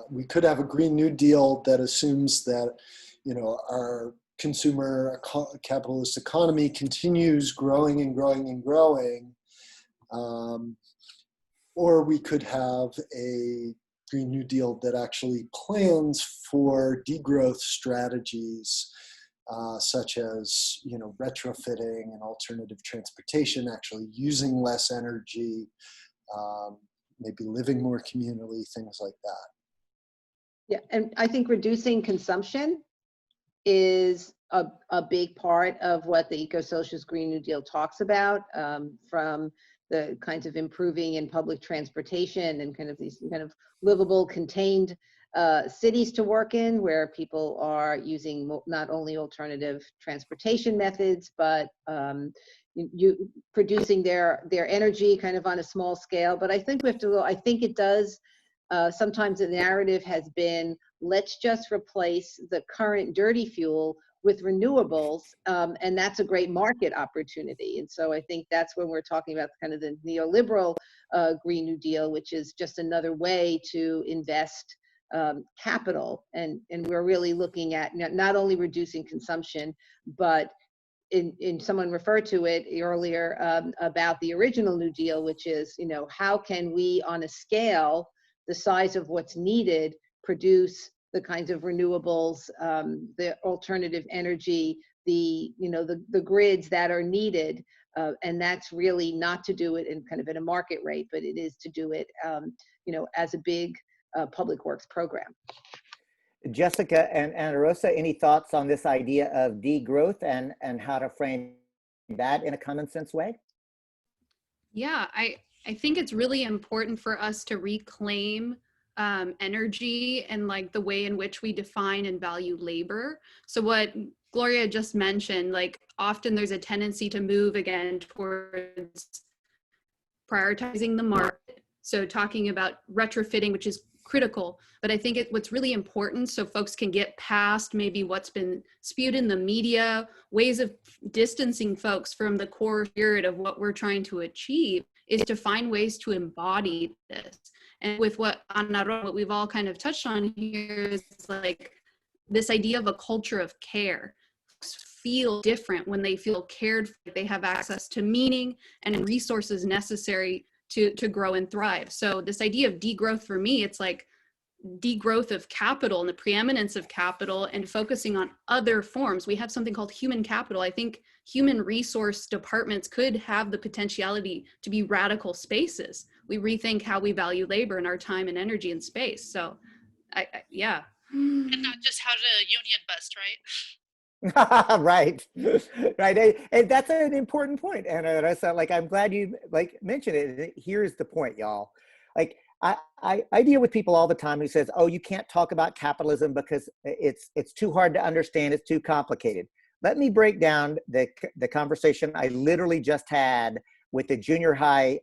we could have a Green New Deal that assumes that, you know, our consumer capitalist economy continues growing and growing and growing. Or we could have a Green New Deal that actually plans for degrowth strategies, such as, you know, retrofitting and alternative transportation, actually using less energy, maybe living more communally, things like that. Yeah, and I think reducing consumption is a big part of what the Eco-Socialist Green New Deal talks about, from the kinds of improving in public transportation and kind of these kind of livable, contained cities to work in, where people are using not only alternative transportation methods, but you producing their energy kind of on a small scale. But I think we have to, I think it does, sometimes the narrative has been, let's just replace the current dirty fuel with renewables, and that's a great market opportunity. And so I think that's when we're talking about kind of the neoliberal Green New Deal, which is just another way to invest capital. And we're really looking at not only reducing consumption, but in someone referred to it earlier about the original New Deal, which is, you know, how can we on a scale the size of what's needed produce the kinds of renewables, the alternative energy, the, you know, the grids that are needed. And that's really not to do it in kind of at a market rate, but it is to do it, you know, as a big public works program. Jessica and Ana Rosa, any thoughts on this idea of degrowth and how to frame that in a common sense way? Yeah, I think it's really important for us to reclaim energy and like the way in which we define and value labor. So what Gloria just mentioned, like often there's a tendency to move again towards prioritizing the market. So talking about retrofitting, which is critical, but I think what's really important, so folks can get past maybe what's been spewed in the media, ways of distancing folks from the core spirit of what we're trying to achieve, is to find ways to embody this. And with what we've all kind of touched on here is like this idea of a culture of care. Folks feel different when they feel cared for. They have access to meaning and resources necessary to grow and thrive. So this idea of degrowth for me, it's like degrowth of capital and the preeminence of capital and focusing on other forms. We have something called human capital. I think human resource departments could have the potentiality to be radical spaces we rethink how we value labor and our time and energy and space. So yeah. And not just how to union bust, right? Right, right. And that's an important point. And I said, like, I'm glad you like mentioned it. Here's the point, y'all. Like, I deal with people all the time who says, "Oh, you can't talk about capitalism because it's too hard to understand. It's too complicated." Let me break down the conversation I literally just had with a junior high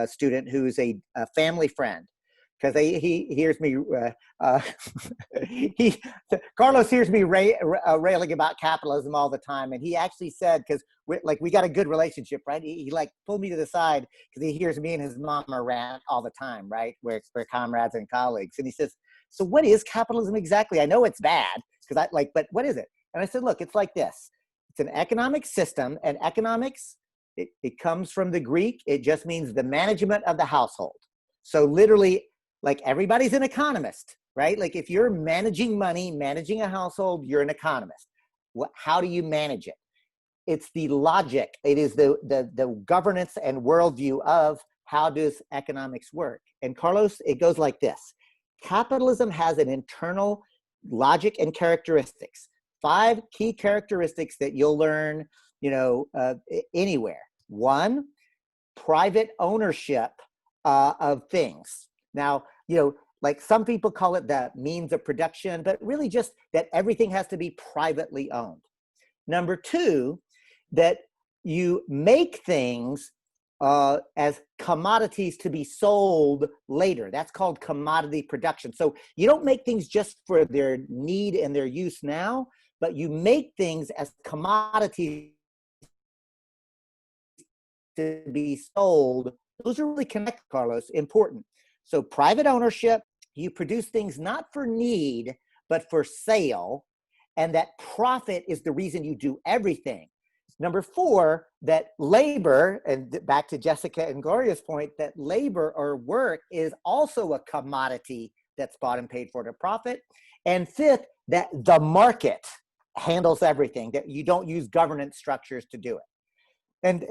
student who's a family friend, because he hears me he Carlos hears me railing about capitalism all the time, and he actually said, because we got a good relationship, right? He like pulled me to the side because he hears me and his mama rant all the time, right? We're comrades and colleagues, and he says, "So what is capitalism exactly? I know it's bad because but what is it?" And I said, "Look, it's like this. It's an economic system, and economics it comes from the Greek. It just means the management of the household. So literally." Like everybody's an economist, right? Like if you're managing money, managing a household, you're an economist. How do you manage it? It's the logic. It is the governance and worldview of how does economics work. And Carlos, it goes like this. Capitalism has an internal logic and characteristics. 5 key characteristics that you'll learn, anywhere. 1, private ownership of things. Now, like some people call it the means of production, but really just that everything has to be privately owned. Number 2, that you make things as commodities to be sold later. That's called commodity production. So you don't make things just for their need and their use now, but you make things as commodities to be sold. Those are really connected, Carlos, important. So private ownership, you produce things not for need, but for sale. And that profit is the reason you do everything. Number 4, that labor, and back to Jessica and Gloria's point, that labor or work is also a commodity that's bought and paid for to profit. And 5th, that the market handles everything, that you don't use governance structures to do it. And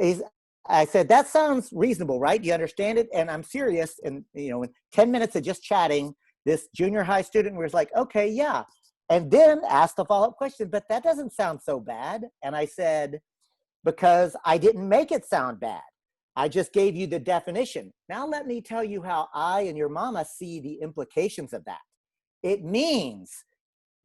I said, that sounds reasonable, right? Do you understand it? And I'm serious. And, in 10 minutes of just chatting, this junior high student was like, okay, yeah. And then asked a follow-up question, but that doesn't sound so bad. And I said, because I didn't make it sound bad. I just gave you the definition. Now let me tell you how I and your mama see the implications of that. It means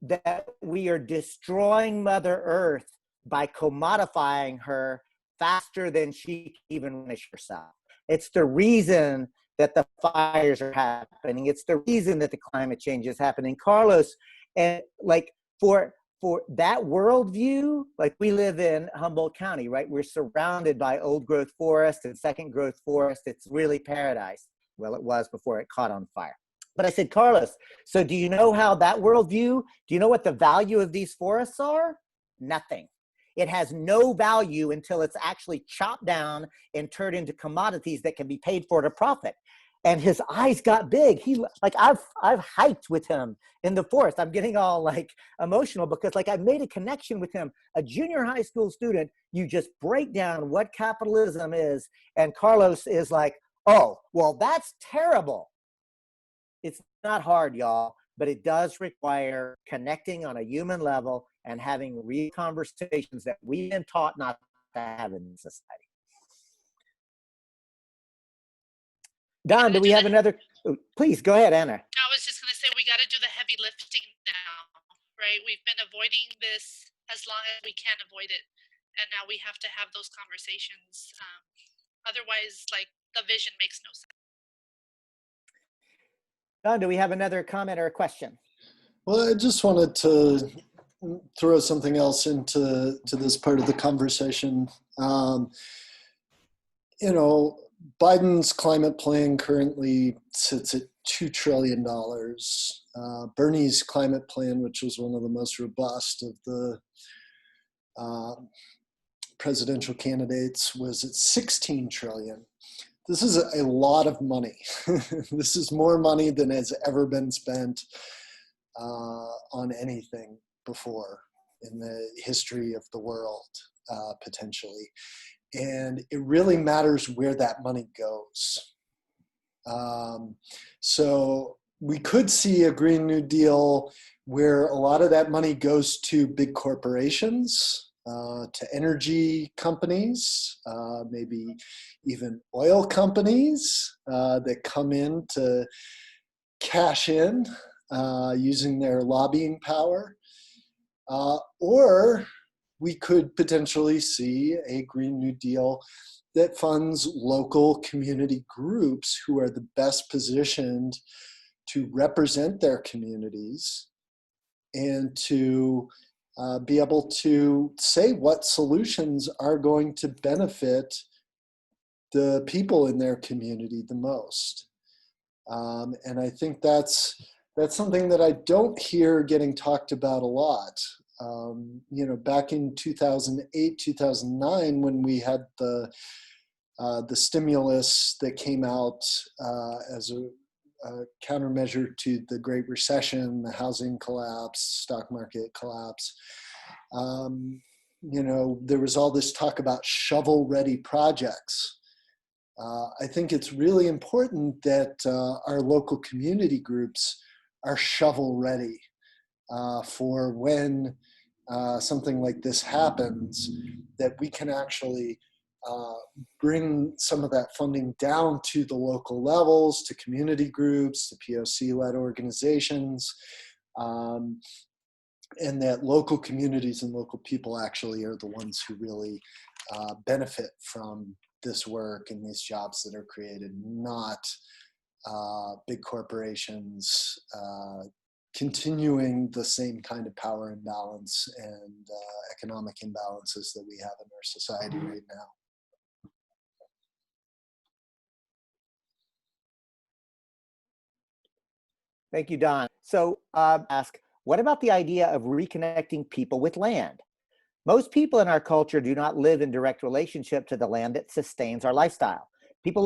that we are destroying Mother Earth by commodifying her faster than she can even finish herself. It's the reason that the fires are happening. It's the reason that the climate change is happening. Carlos, and like for that worldview, like we live in Humboldt County, right? We're surrounded by old growth forest and second growth forest. It's really paradise. Well, it was before it caught on fire. But I said, Carlos, so do you know how that worldview, do you know what the value of these forests are? Nothing. It has no value until it's actually chopped down and turned into commodities that can be paid for at a profit. And his eyes got big. I've hiked with him in the forest. I'm getting all like emotional because like I made a connection with him, a junior high school student. You just break down what capitalism is. And Carlos is like, oh, well, that's terrible. It's not hard, y'all, but it does require connecting on a human level and having real conversations that we've been taught not to have in society. Don, do we have another? Please go ahead, Anna. I was just going to say we got to do the heavy lifting now, right? We've been avoiding this as long as we can avoid it, and now we have to have those conversations. Otherwise, like the vision makes no sense. Don, do we have another comment or a question? Well, I just wanted to throw something else into this part of the conversation. Biden's climate plan currently sits at $2 trillion. Bernie's climate plan, which was one of the most robust of the presidential candidates, was at $16 trillion. This is a lot of money. This is more money than has ever been spent on anything before in the history of the world, potentially. And it really matters where that money goes. So we could see a Green New Deal where a lot of that money goes to big corporations, to energy companies, maybe even oil companies that come in to cash in using their lobbying power. Or we could potentially see a Green New Deal that funds local community groups who are the best positioned to represent their communities and to be able to say what solutions are going to benefit the people in their community the most. And I think that's something that I don't hear getting talked about a lot. Back in 2008, 2009, when we had the stimulus that came out as a countermeasure to the Great Recession, the housing collapse, stock market collapse, there was all this talk about shovel-ready projects. I think it's really important that our local community groups are shovel-ready for when something like this happens, that we can actually bring some of that funding down to the local levels, to community groups, to POC-led organizations, and that local communities and local people actually are the ones who really benefit from this work and these jobs that are created, not big corporations continuing the same kind of power imbalance and economic imbalances that we have in our society right now. Thank you, Don. So ask, what about the idea of reconnecting people with land? Most people in our culture do not live in direct relationship to the land that sustains our lifestyle. People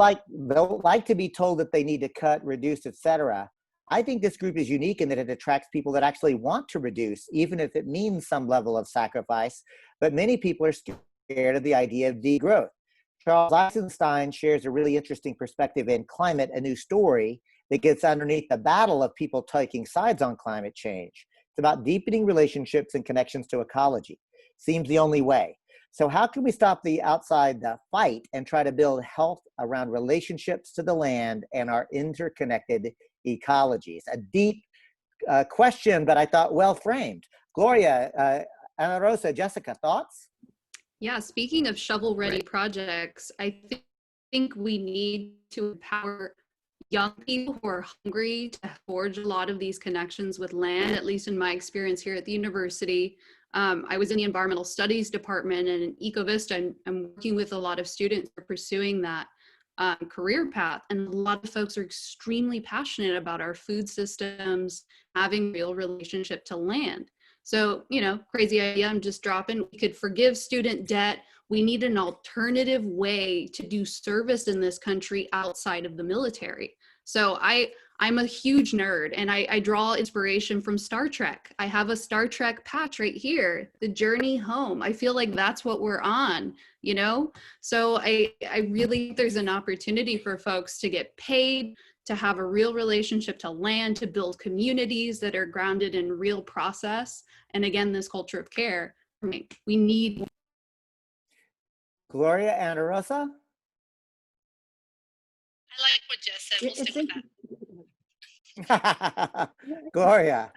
don't like to be told that they need to cut, reduce, etc. I think this group is unique in that it attracts people that actually want to reduce, even if it means some level of sacrifice. But many people are scared of the idea of degrowth. Charles Eisenstein shares a really interesting perspective in Climate, a New Story, that gets underneath the battle of people taking sides on climate change. It's about deepening relationships and connections to ecology. Seems the only way. So how can we stop the fight and try to build health around relationships to the land and our interconnected ecologies? A deep question, but I thought well framed. Gloria, Ana Rosa, Jessica, thoughts? Yeah, speaking of shovel-ready projects, I think we need to empower young people who are hungry to forge a lot of these connections with land. At least in my experience here at the university, I was in the environmental studies department, and in Ecovista, I'm working with a lot of students who are pursuing that career path. And a lot of folks are extremely passionate about our food systems, having real relationship to land. So, crazy idea, I'm just dropping. We could forgive student debt. We need an alternative way to do service in this country outside of the military. So I'm a huge nerd, and I draw inspiration from Star Trek. I have a Star Trek patch right here, The Journey Home. I feel like that's what we're on, So I really think there's an opportunity for folks to get paid, to have a real relationship to land, to build communities that are grounded in real process. And again, this culture of care, we need. Gloria, Ana Rosa? I like what Jess said. We'll stick with that. Gloria.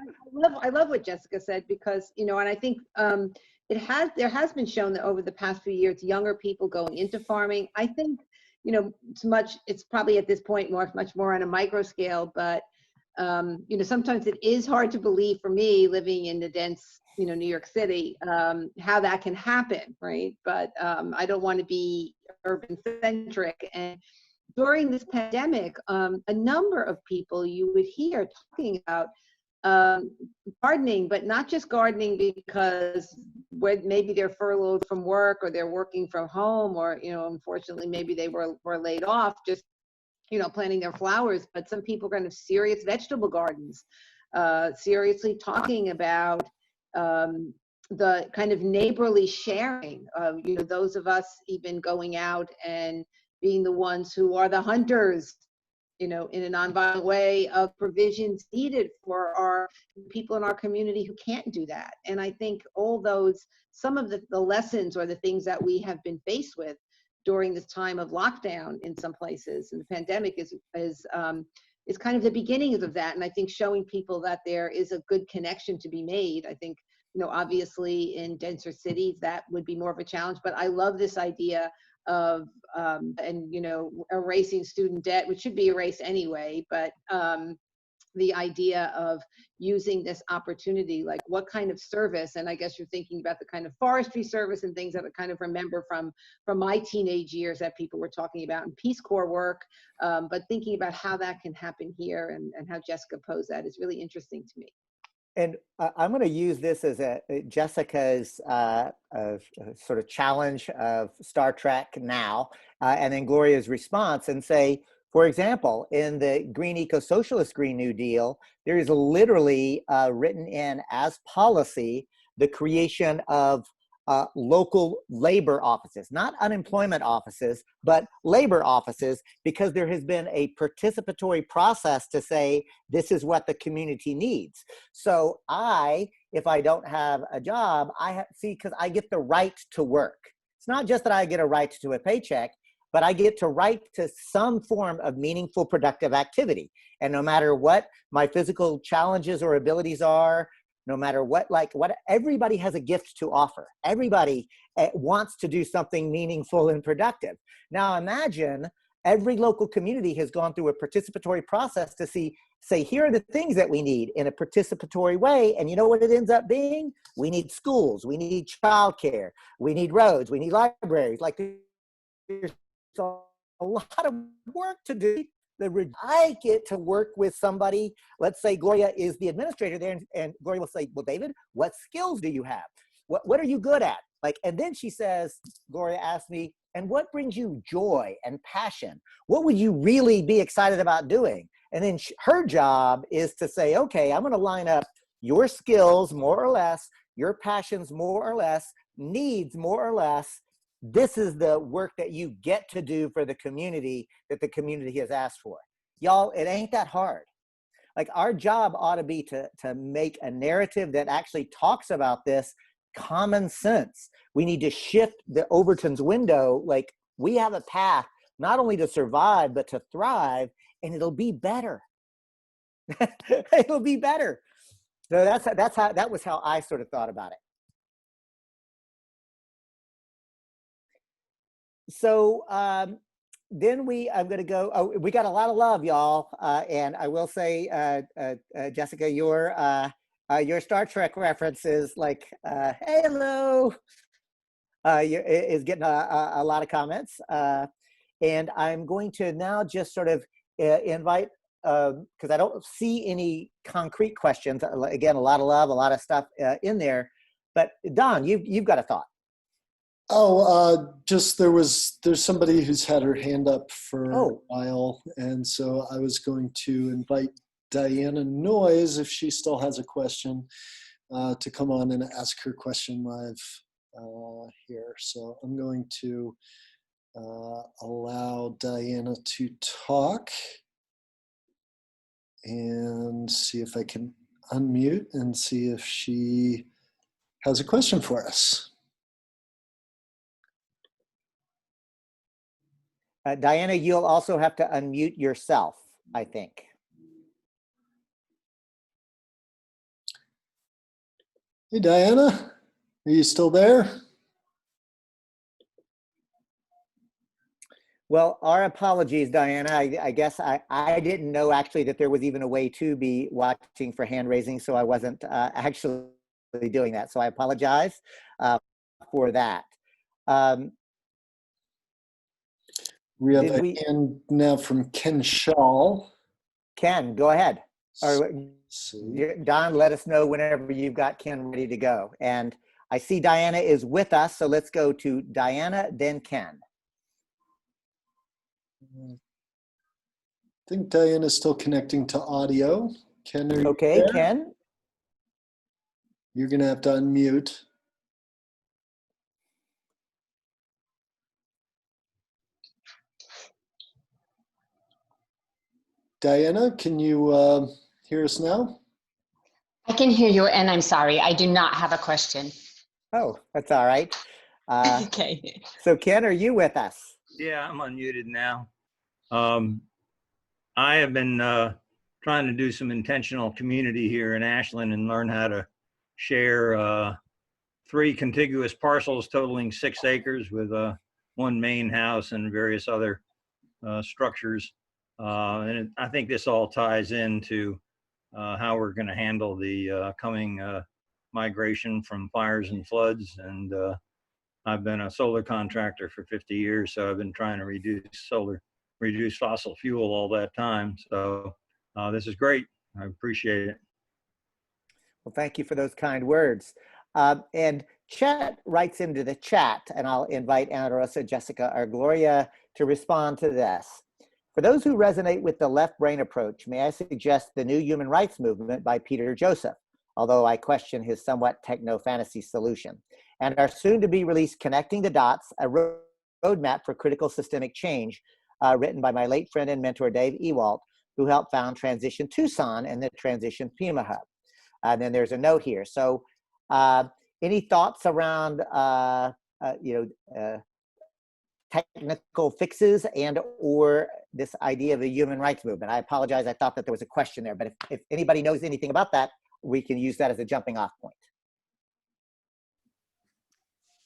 I love what Jessica said, because, and I think there has been shown that over the past few years, younger people going into farming, I think, it's probably at this point much more on a micro scale, but, sometimes it is hard to believe for me living in the dense, New York City, how that can happen, right? But I don't want to be urban centric. And during this pandemic, a number of people you would hear talking about gardening, but not just gardening because maybe they're furloughed from work or they're working from home, or, unfortunately, maybe they were laid off, just, planting their flowers. But some people are going to have serious vegetable gardens, seriously talking about the kind of neighborly sharing of, those of us even going out and being the ones who are the hunters you know, in a nonviolent way of provisions needed for our people in our community who can't do that. And I think all those, some of the lessons or the things that we have been faced with during this time of lockdown in some places and the pandemic is kind of the beginnings of that. And I think showing people that there is a good connection to be made. I think, you know, obviously in denser cities that would be more of a challenge, but I love this idea of and you know, erasing student debt, which should be erased anyway, but the idea of using this opportunity, like what kind of service, and I guess you're thinking about the kind of forestry service and things that I kind of remember from my teenage years that people were talking about in Peace Corps work, but thinking about how that can happen here and how Jessica posed that is really interesting to me. And I'm going to use this as Jessica's sort of challenge of Star Trek now, and then Gloria's response, and say, for example, in the Green Eco-Socialist Green New Deal, there is literally written in as policy the creation of local labor offices, not unemployment offices, but labor offices, because there has been a participatory process to say, this is what the community needs. So if I don't have a job, because I get the right to work. It's not just that I get a right to a paycheck, but I get to right to some form of meaningful, productive activity. And no matter what my physical challenges or abilities are, no matter what everybody has a gift to offer. Everybody wants to do something meaningful and productive. Now imagine every local community has gone through a participatory process to say, here are the things that we need in a participatory way. And you know what it ends up being? We need schools, we need childcare, we need roads, we need libraries. Like there's a lot of work to do. I get to work with somebody, let's say Gloria is the administrator there, and Gloria will say, well, David, what skills do you have? What are you good at? Like, and then she says, Gloria asked me, and what brings you joy and passion? What would you really be excited about doing? And then her job is to say, okay, I'm going to line up your skills more or less, your passions more or less, needs more or less. This is the work that you get to do for the community that the community has asked for. Y'all, it ain't that hard. Like our job ought to be to make a narrative that actually talks about this common sense. We need to shift the Overton's window. Like we have a path not only to survive, but to thrive, and it'll be better. It'll be better. So that was how I sort of thought about it. So then I'm going to go, we got a lot of love, y'all. And I will say, Jessica, your Star Trek references like, hey, hello, is getting a lot of comments. And I'm going to now just sort of invite, because I don't see any concrete questions. Again, a lot of love, a lot of stuff in there. But Don, you've got a thought. Oh, just there's somebody who's had her hand up for a while, and so I was going to invite Diana Noyes, if she still has a question, to come on and ask her question live here. So I'm going to allow Diana to talk and see if I can unmute and see if she has a question for us. Diana, you'll also have to unmute yourself, I think. Hey, Diana, are you still there? Well, our apologies, Diana. I guess I didn't know actually that there was even a way to be watching for hand raising, so I wasn't actually doing that. So I apologize for that. We have a hand now from Ken Shaw. Ken, go ahead. Or, Don, let us know whenever you've got Ken ready to go. And I see Diana is with us, so let's go to Diana, then Ken. I think Diana's still connecting to audio. Ken, are you okay, there? Ken? You're going to have to unmute. Diana, can you hear us now? I can hear you, and I'm sorry, I do not have a question. Oh, that's all right. Okay. So Ken, are you with us? Yeah, I'm unmuted now. I have been trying to do some intentional community here in Ashland and learn how to share 3 contiguous parcels totaling 6 acres with one main house and various other structures. I think this all ties into how we're going to handle the coming migration from fires and floods. And I've been a solar contractor for 50 years, so I've been trying to reduce fossil fuel all that time. So this is great. I appreciate it. Well, thank you for those kind words. And Chet writes into the chat, and I'll invite Ana Rosa, Jessica, or Gloria to respond to this. For those who resonate with the left brain approach, may I suggest the New Human Rights Movement by Peter Joseph, although I question his somewhat techno-fantasy solution, and our soon-to-be released Connecting the Dots, a roadmap for critical systemic change, written by my late friend and mentor, Dave Ewalt, who helped found Transition Tucson and the Transition Pima Hub. And then there's a note here. So any thoughts around, technical fixes and or this idea of the human rights movement? I apologize, I thought that there was a question there, but if anybody knows anything about that, we can use that as a jumping off point.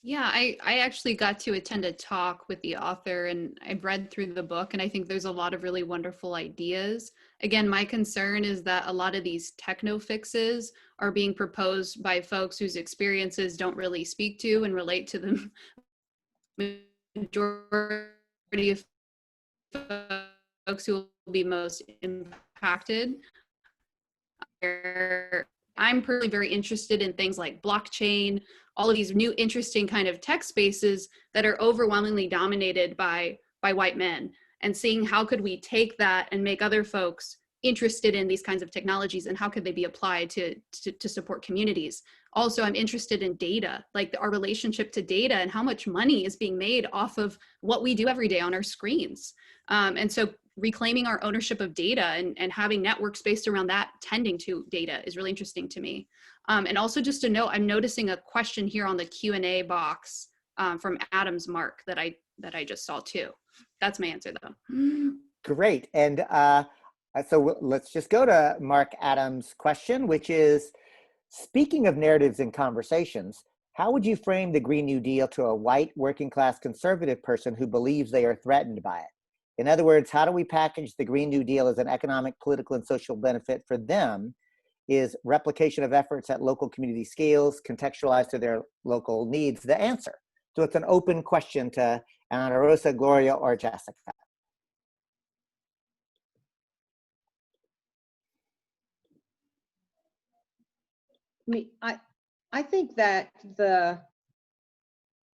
Yeah, I actually got to attend a talk with the author, and I've read through the book, and I think there's a lot of really wonderful ideas. Again, my concern is that a lot of these techno fixes are being proposed by folks whose experiences don't really speak to and relate to the majority of folks who will be most impacted. I'm personally very interested in things like blockchain, all of these new interesting kind of tech spaces that are overwhelmingly dominated by white men, and seeing how could we take that and make other folks interested in these kinds of technologies, and how could they be applied to support communities. Also, I'm interested in data, like our relationship to data and how much money is being made off of what we do every day on our screens. And so reclaiming our ownership of data and having networks based around that tending to data is really interesting to me. And also just to note, I'm noticing a question here on the Q&A box from Adam's Mark that I just saw too. That's my answer though. Great. And so let's just go to Mark Adams' question, which is, speaking of narratives and conversations, how would you frame the Green New Deal to a white working class conservative person who believes they are threatened by it? In other words, how do we package the Green New Deal as an economic, political, and social benefit for them? Is replication of efforts at local community scales, contextualized to their local needs, the answer? So it's an open question to Ana Rosa, Gloria, or Jessica. I think that the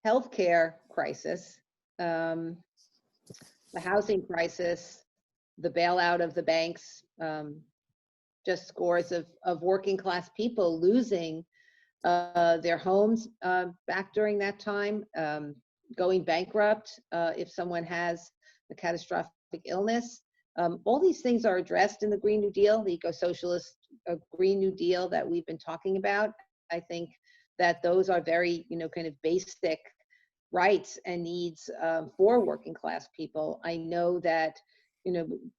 healthcare crisis, the housing crisis, the bailout of the banks, just scores of working class people losing their homes back during that time, going bankrupt if someone has a catastrophic illness. All these things are addressed in the Green New Deal, the eco-socialist Green New Deal that we've been talking about. I think that those are very, kind of basic rights and needs for working class people. I know that,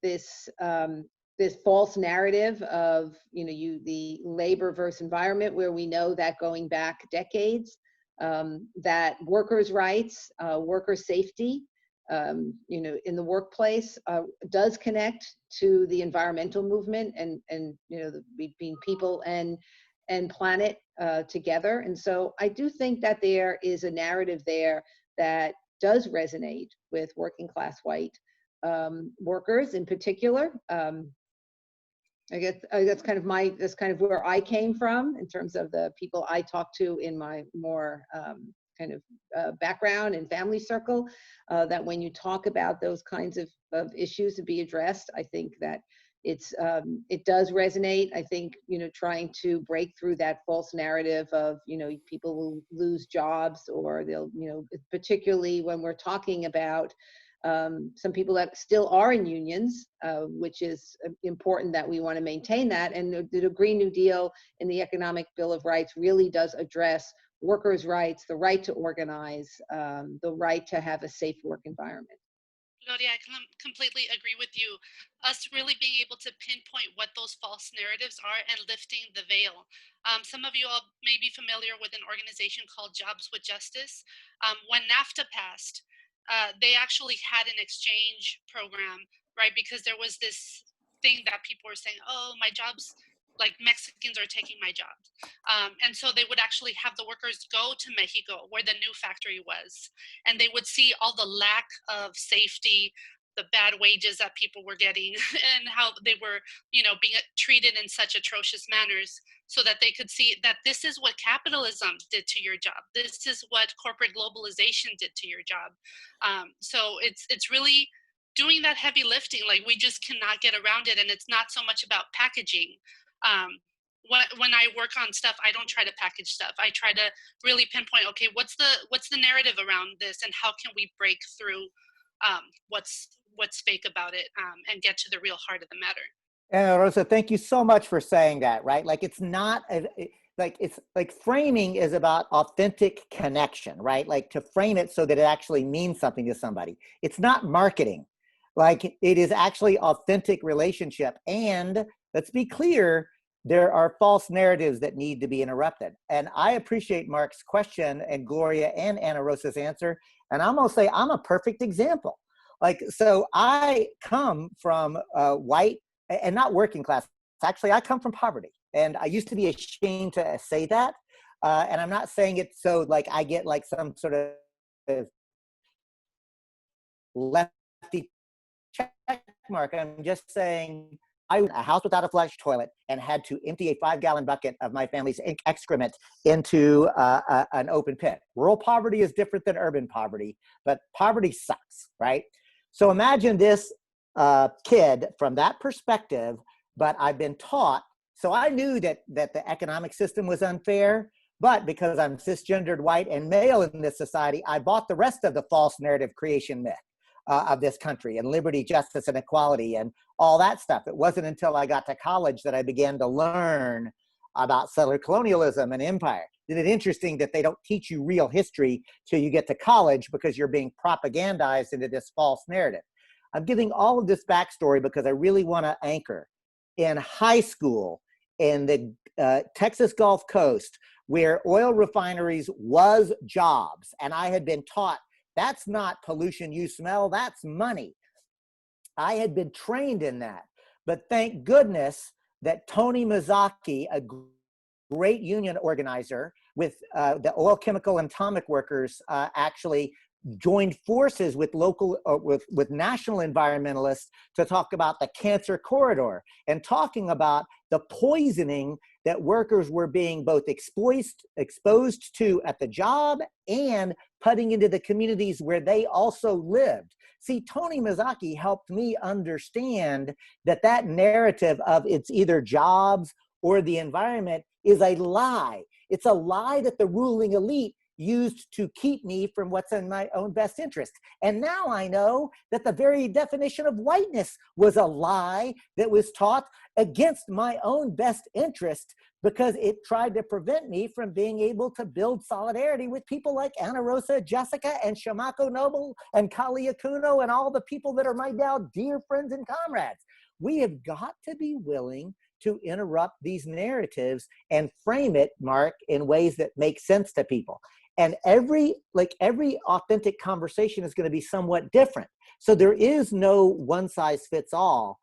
this false narrative of, the labor versus environment, where we know that going back decades, that workers' rights, worker safety, in the workplace does connect to the environmental movement and between people and planet together. And so I do think that there is a narrative there that does resonate with working class white workers in particular. I guess that's kind of where I came from in terms of the people I talk to in my more background and family circle, that when you talk about those kinds of issues to be addressed, I think that it does resonate. I think, trying to break through that false narrative of, people will lose jobs, or they'll, particularly when we're talking about some people that still are in unions, which is important that we want to maintain that. And the Green New Deal in the Economic Bill of Rights really does address workers' rights, the right to organize, the right to have a safe work environment. Gloria, I completely agree with you. Us really being able to pinpoint what those false narratives are and lifting the veil. Some of you all may be familiar with an organization called Jobs with Justice. When NAFTA passed, they actually had an exchange program, right? Because there was this thing that people were saying, oh, my job's like Mexicans are taking my job. And so they would actually have the workers go to Mexico where the new factory was, and they would see all the lack of safety, the bad wages that people were getting, and how they were, being treated in such atrocious manners, so that they could see that this is what capitalism did to your job. This is what corporate globalization did to your job. So it's really doing that heavy lifting. Like, we just cannot get around it, and it's not so much about packaging. When I work on stuff, I don't try to package stuff. I try to really pinpoint, okay, what's the narrative around this, and how can we break through what's fake about it, and get to the real heart of the matter. And Rosa, thank you so much for saying that, right? Like, it's not it's like framing is about authentic connection, right? Like, to frame it so that it actually means something to somebody. It's not marketing. Like, it is actually authentic relationship. And let's be clear, there are false narratives that need to be interrupted. And I appreciate Mark's question and Gloria and Ana Rosa's answer. And I'm gonna say I'm a perfect example. Like, so I come from white and not working class. Actually, I come from poverty. And I used to be ashamed to say that. And I'm not saying it so like I get like some sort of lefty check mark. I'm just saying I was in a house without a flush toilet and had to empty a 5-gallon bucket of my family's excrement into an open pit. Rural poverty is different than urban poverty, but poverty sucks, right? So imagine this kid from that perspective, but I've been taught, so I knew that the economic system was unfair, but because I'm cisgendered white and male in this society, I bought the rest of the false narrative creation myth of this country and liberty, justice, and equality and all that stuff. It wasn't until I got to college that I began to learn about settler colonialism and empire. Isn't it interesting that they don't teach you real history till you get to college because you're being propagandized into this false narrative? I'm giving all of this backstory because I really want to anchor. In high school, in the Texas Gulf Coast, where oil refineries was jobs, and I had been taught that's not pollution you smell, that's money. I had been trained in that. But thank goodness that Tony Mazzocchi, a great union organizer with the oil, chemical, and atomic workers, actually joined forces with local, with national environmentalists to talk about the cancer corridor and talking about the poisoning that workers were being both exposed to at the job and putting into the communities where they also lived. See, Tony Mazzocchi helped me understand that that narrative of it's either jobs or the environment is a lie. It's a lie that the ruling elite used to keep me from what's in my own best interest. And now I know that the very definition of whiteness was a lie that was taught against my own best interest because it tried to prevent me from being able to build solidarity with people like Ana Rosa, Jessica, and Shamako Noble, and Kali Akuno, and all the people that are my now dear friends and comrades. We have got to be willing to interrupt these narratives and frame it, Mark, in ways that make sense to people. And every authentic conversation is going to be somewhat different. So there is no one size fits all,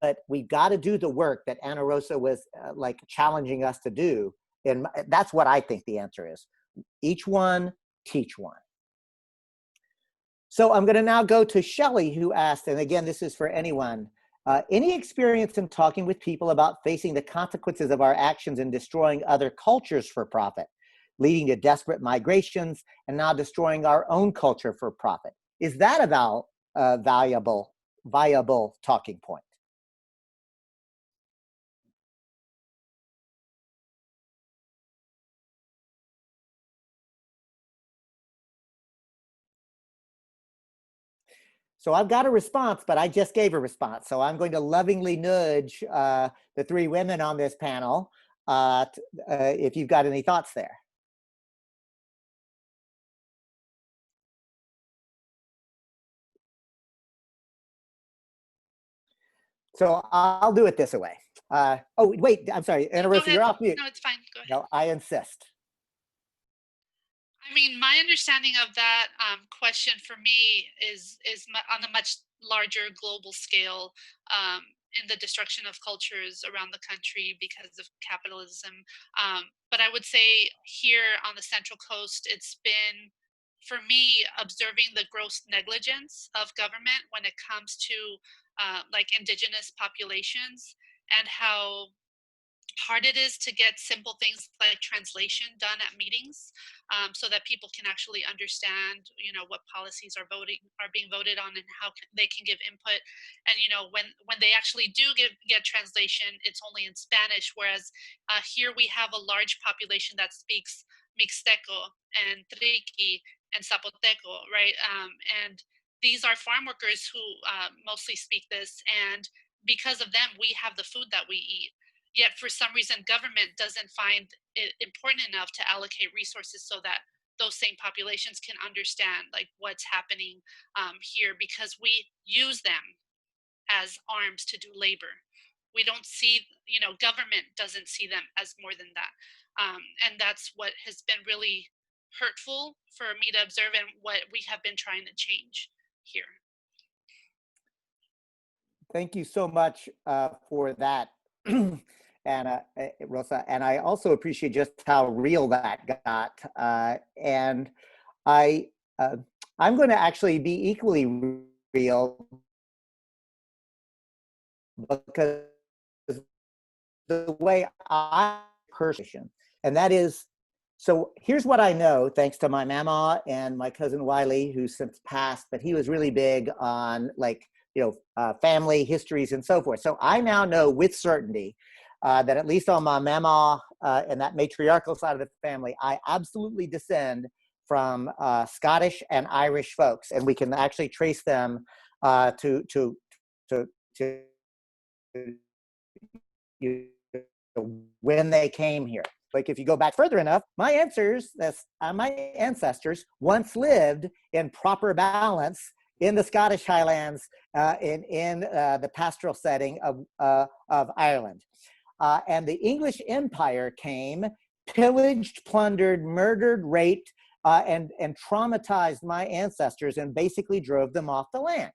but we've got to do the work that Ana Rosa was like challenging us to do. And that's what I think the answer is. Each one, teach one. So I'm going to now go to Shelley, who asked, and again, this is for anyone, any experience in talking with people about facing the consequences of our actions in destroying other cultures for profit, leading to desperate migrations, and now destroying our own culture for profit? Is that a viable talking point? So I've got a response, but I just gave a response. So I'm going to lovingly nudge the three women on this panel if you've got any thoughts there. So I'll do it this way. Oh, wait, I'm sorry, Ana Rosa, you're off mute. No, it's fine. Go ahead. No, I insist. I mean, my understanding of that question for me is on a much larger global scale, in the destruction of cultures around the country because of capitalism. But I would say here on the Central Coast, it's been, for me, observing the gross negligence of government when it comes to like indigenous populations, and how hard it is to get simple things like translation done at meetings, so that people can actually understand, you know, what policies are being voted on, and how they can give input. And you know, when they actually do get translation, it's only in Spanish, whereas here we have a large population that speaks Mixteco and Triqui and Zapoteco, right? And these are farm workers who mostly speak this, and because of them, we have the food that we eat. Yet for some reason, government doesn't find it important enough to allocate resources so that those same populations can understand like what's happening here, because we use them as arms to do labor. We don't see, you know, government doesn't see them as more than that. And that's what has been really hurtful for me to observe, and what we have been trying to change here. Thank you so much for that, and Rosa. And I also appreciate just how real that got. And I, I'm going to actually be equally real, because the way I person, and that is, so here's what I know, thanks to my mama and my cousin Wiley, who's since passed, but he was really big on like, you know, family histories and so forth. So I now know with certainty that at least on my mama and that matriarchal side of the family, I absolutely descend from Scottish and Irish folks, and we can actually trace them to when they came here. Like if you go back further enough, my ancestors once lived in proper balance in the Scottish Highlands, in the pastoral setting of Ireland. And the English Empire came, pillaged, plundered, murdered, raped, and traumatized my ancestors, and basically drove them off the land.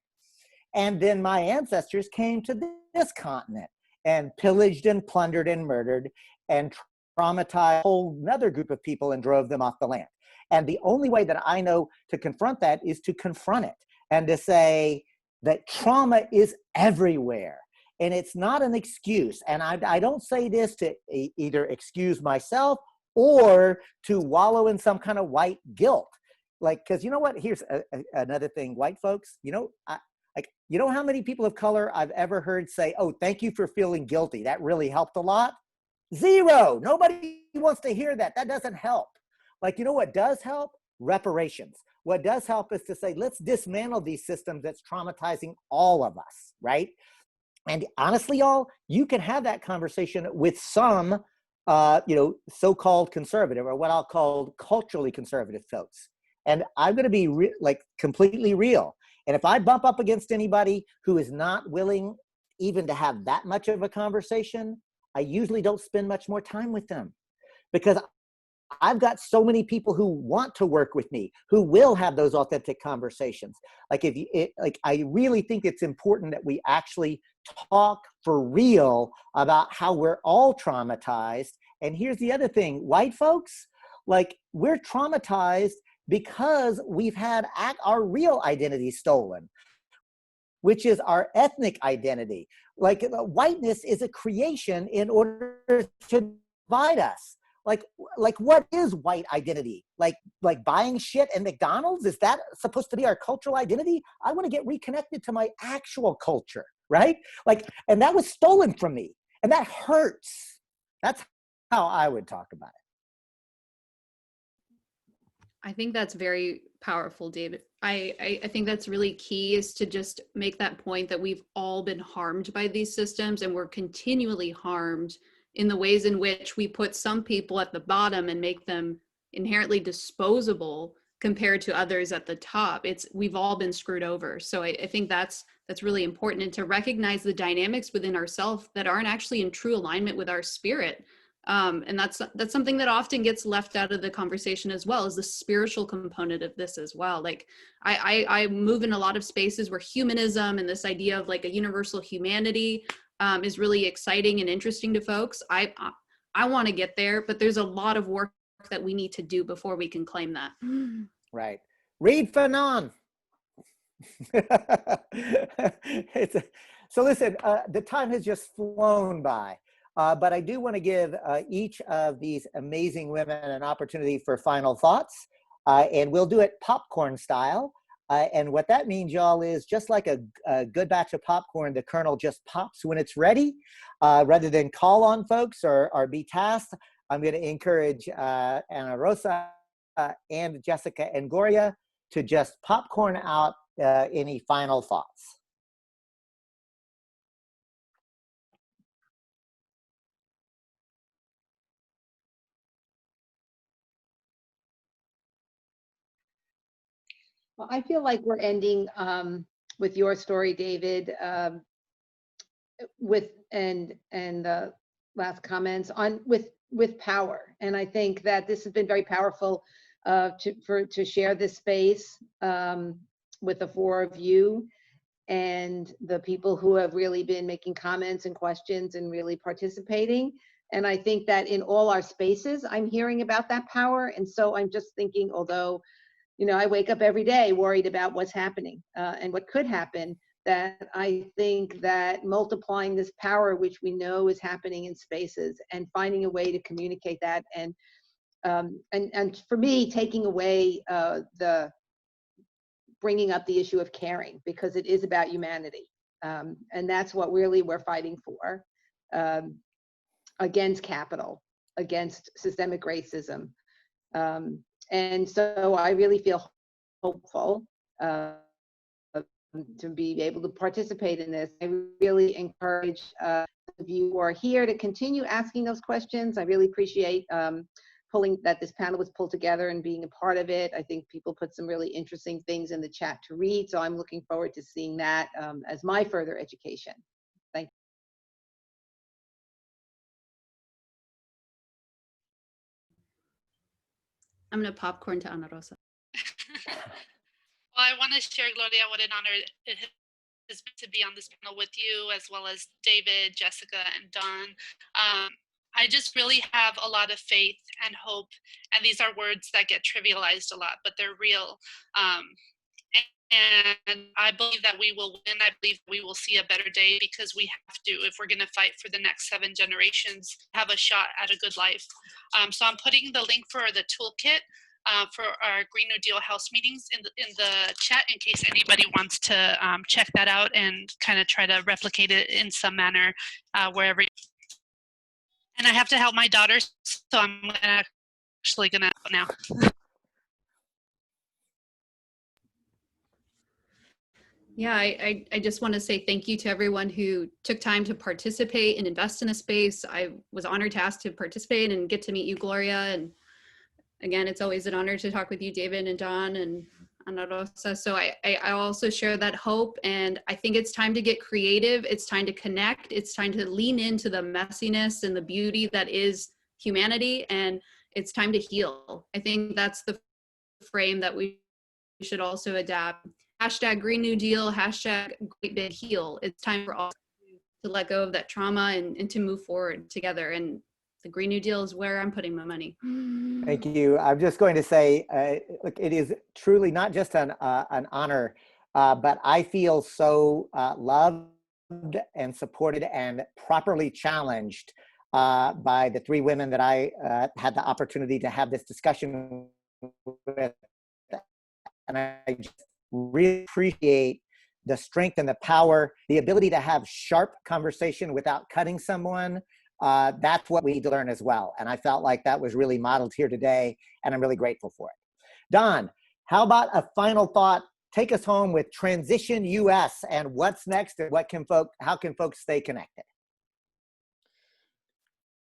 And then my ancestors came to this continent and pillaged and plundered and murdered and traumatized a whole another group of people and drove them off the land. And the only way that I know to confront that is to confront it and to say that trauma is everywhere. And it's not an excuse. And I don't say this to either excuse myself or to wallow in some kind of white guilt. Like, because you know what? Here's another thing, white folks, you know, like, you know how many people of color I've ever heard say, oh, thank you for feeling guilty. That really helped a lot? Zero. Nobody wants to hear that. That doesn't help. Like, you know what does help? Reparations. What does help is to say, let's dismantle these systems that's traumatizing all of us, right? And honestly, y'all, you can have that conversation with some, you know, so-called conservative, or what I'll call culturally conservative folks. And I'm going to be like completely real. And if I bump up against anybody who is not willing even to have that much of a conversation, I usually don't spend much more time with them, because I've got so many people who want to work with me, who will have those authentic conversations. Like like I really think it's important that we actually talk for real about how we're all traumatized. And here's the other thing, white folks, like we're traumatized because we've had our real identity stolen, which is our ethnic identity. Like whiteness is a creation in order to divide us. Like what is white identity? Like buying shit at McDonald's? Is that supposed to be our cultural identity? I want to get reconnected to my actual culture, right? Like, and that was stolen from me, and that hurts. That's how I would talk about it. I think that's very powerful, David. I think that's really key, is to just make that point that we've all been harmed by these systems, and we're continually harmed in the ways in which we put some people at the bottom and make them inherently disposable compared to others at the top. We've all been screwed over. So I think that's really important, and to recognize the dynamics within ourselves that aren't actually in true alignment with our spirit. And that's something that often gets left out of the conversation as well, is the spiritual component of this as well. Like I move in a lot of spaces where humanism and this idea of like a universal humanity is really exciting and interesting to folks. I want to get there, but there's a lot of work that we need to do before we can claim that. Right. Read Fanon. So listen, the time has just flown by. But I do want to give each of these amazing women an opportunity for final thoughts. And we'll do it popcorn style. And what that means, y'all, is just like a good batch of popcorn, the kernel just pops when it's ready. Rather than call on folks or be tasked, I'm going to encourage Ana Rosa and Jessica and Gloria to just popcorn out any final thoughts. Well, I feel like we're ending with your story, David, with and last comments on with power, and I think that this has been very powerful to share this space with the four of you and the people who have really been making comments and questions and really participating. And I think that in all our spaces, I'm hearing about that power. And so I'm just thinking, although, you know, I wake up every day worried about what's happening and what could happen, that I think that multiplying this power, which we know is happening in spaces, and finding a way to communicate that, and for me, taking away the bringing up the issue of caring, because it is about humanity, and that's what really we're fighting for, against capital, against systemic racism. And so I really feel hopeful to be able to participate in this. I really encourage those of you who are here to continue asking those questions. I really appreciate that this panel was pulled together and being a part of it. I think people put some really interesting things in the chat to read, so I'm looking forward to seeing that as my further education. Thank you. I'm going to popcorn to Ana Rosa. Well, I want to share, Gloria, what an honor it has been to be on this panel with you, as well as David, Jessica, and Don. I just really have a lot of faith and hope, and these are words that get trivialized a lot, but they're real. And I believe that we will win. I believe we will see a better day, because we have to, if we're going to fight for the next 7 generations, have a shot at a good life. So I'm putting the link for the toolkit for our Green New Deal House meetings in the chat, in case anybody wants to check that out and kind of try to replicate it in some manner wherever. And I have to help my daughter, so I'm actually gonna now. Yeah, I just want to say thank you to everyone who took time to participate and invest in a space. I was honored to ask to participate and get to meet you, Gloria. And again, it's always an honor to talk with you, David and Don and Ana Rosa. So I also share that hope, and I think it's time to get creative. It's time to connect. It's time to lean into the messiness and the beauty that is humanity, and it's time to heal. I think that's the frame that we should also adapt. Hashtag Green New Deal, hashtag Great Big Heal. It's time for all to let go of that trauma and to move forward together. And the Green New Deal is where I'm putting my money. Thank you. I'm just going to say, look, it is truly not just an honor, but I feel so loved and supported and properly challenged by the 3 women that I had the opportunity to have this discussion with. And I just really appreciate the strength and the power, the ability to have sharp conversation without cutting someone. That's what we need to learn as well. And I felt like that was really modeled here today, and I'm really grateful for it. Don, how about a final thought? Take us home with Transition US and what's next and how can folks stay connected?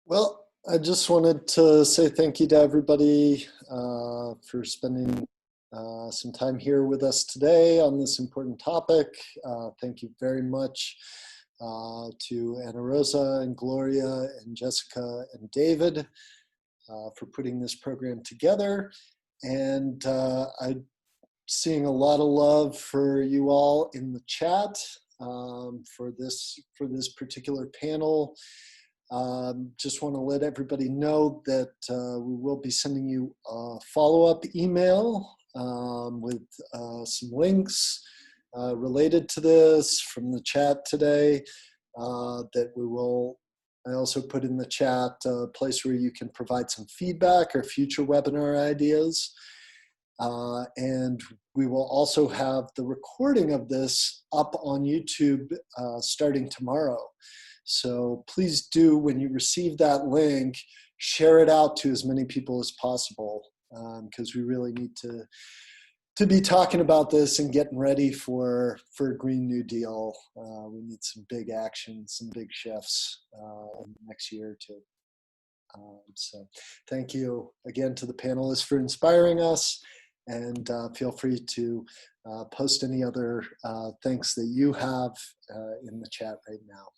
Well, I just wanted to say thank you to everybody for spending some time here with us today on this important topic. Thank you very much to Ana Rosa and Gloria and Jessica and David for putting this program together. And I'm seeing a lot of love for you all in the chat for this particular panel. Just want to let everybody know that we will be sending you a follow-up email with some links related to this from the chat today that I also put in the chat a place where you can provide some feedback or future webinar ideas. And we will also have the recording of this up on YouTube starting tomorrow. So please do, when you receive that link, share it out to as many people as possible, because we really need to be talking about this and getting ready for a Green New Deal. We need some big action, some big shifts in the next year or two. So thank you again to the panelists for inspiring us, and feel free to post any other thanks that you have in the chat right now.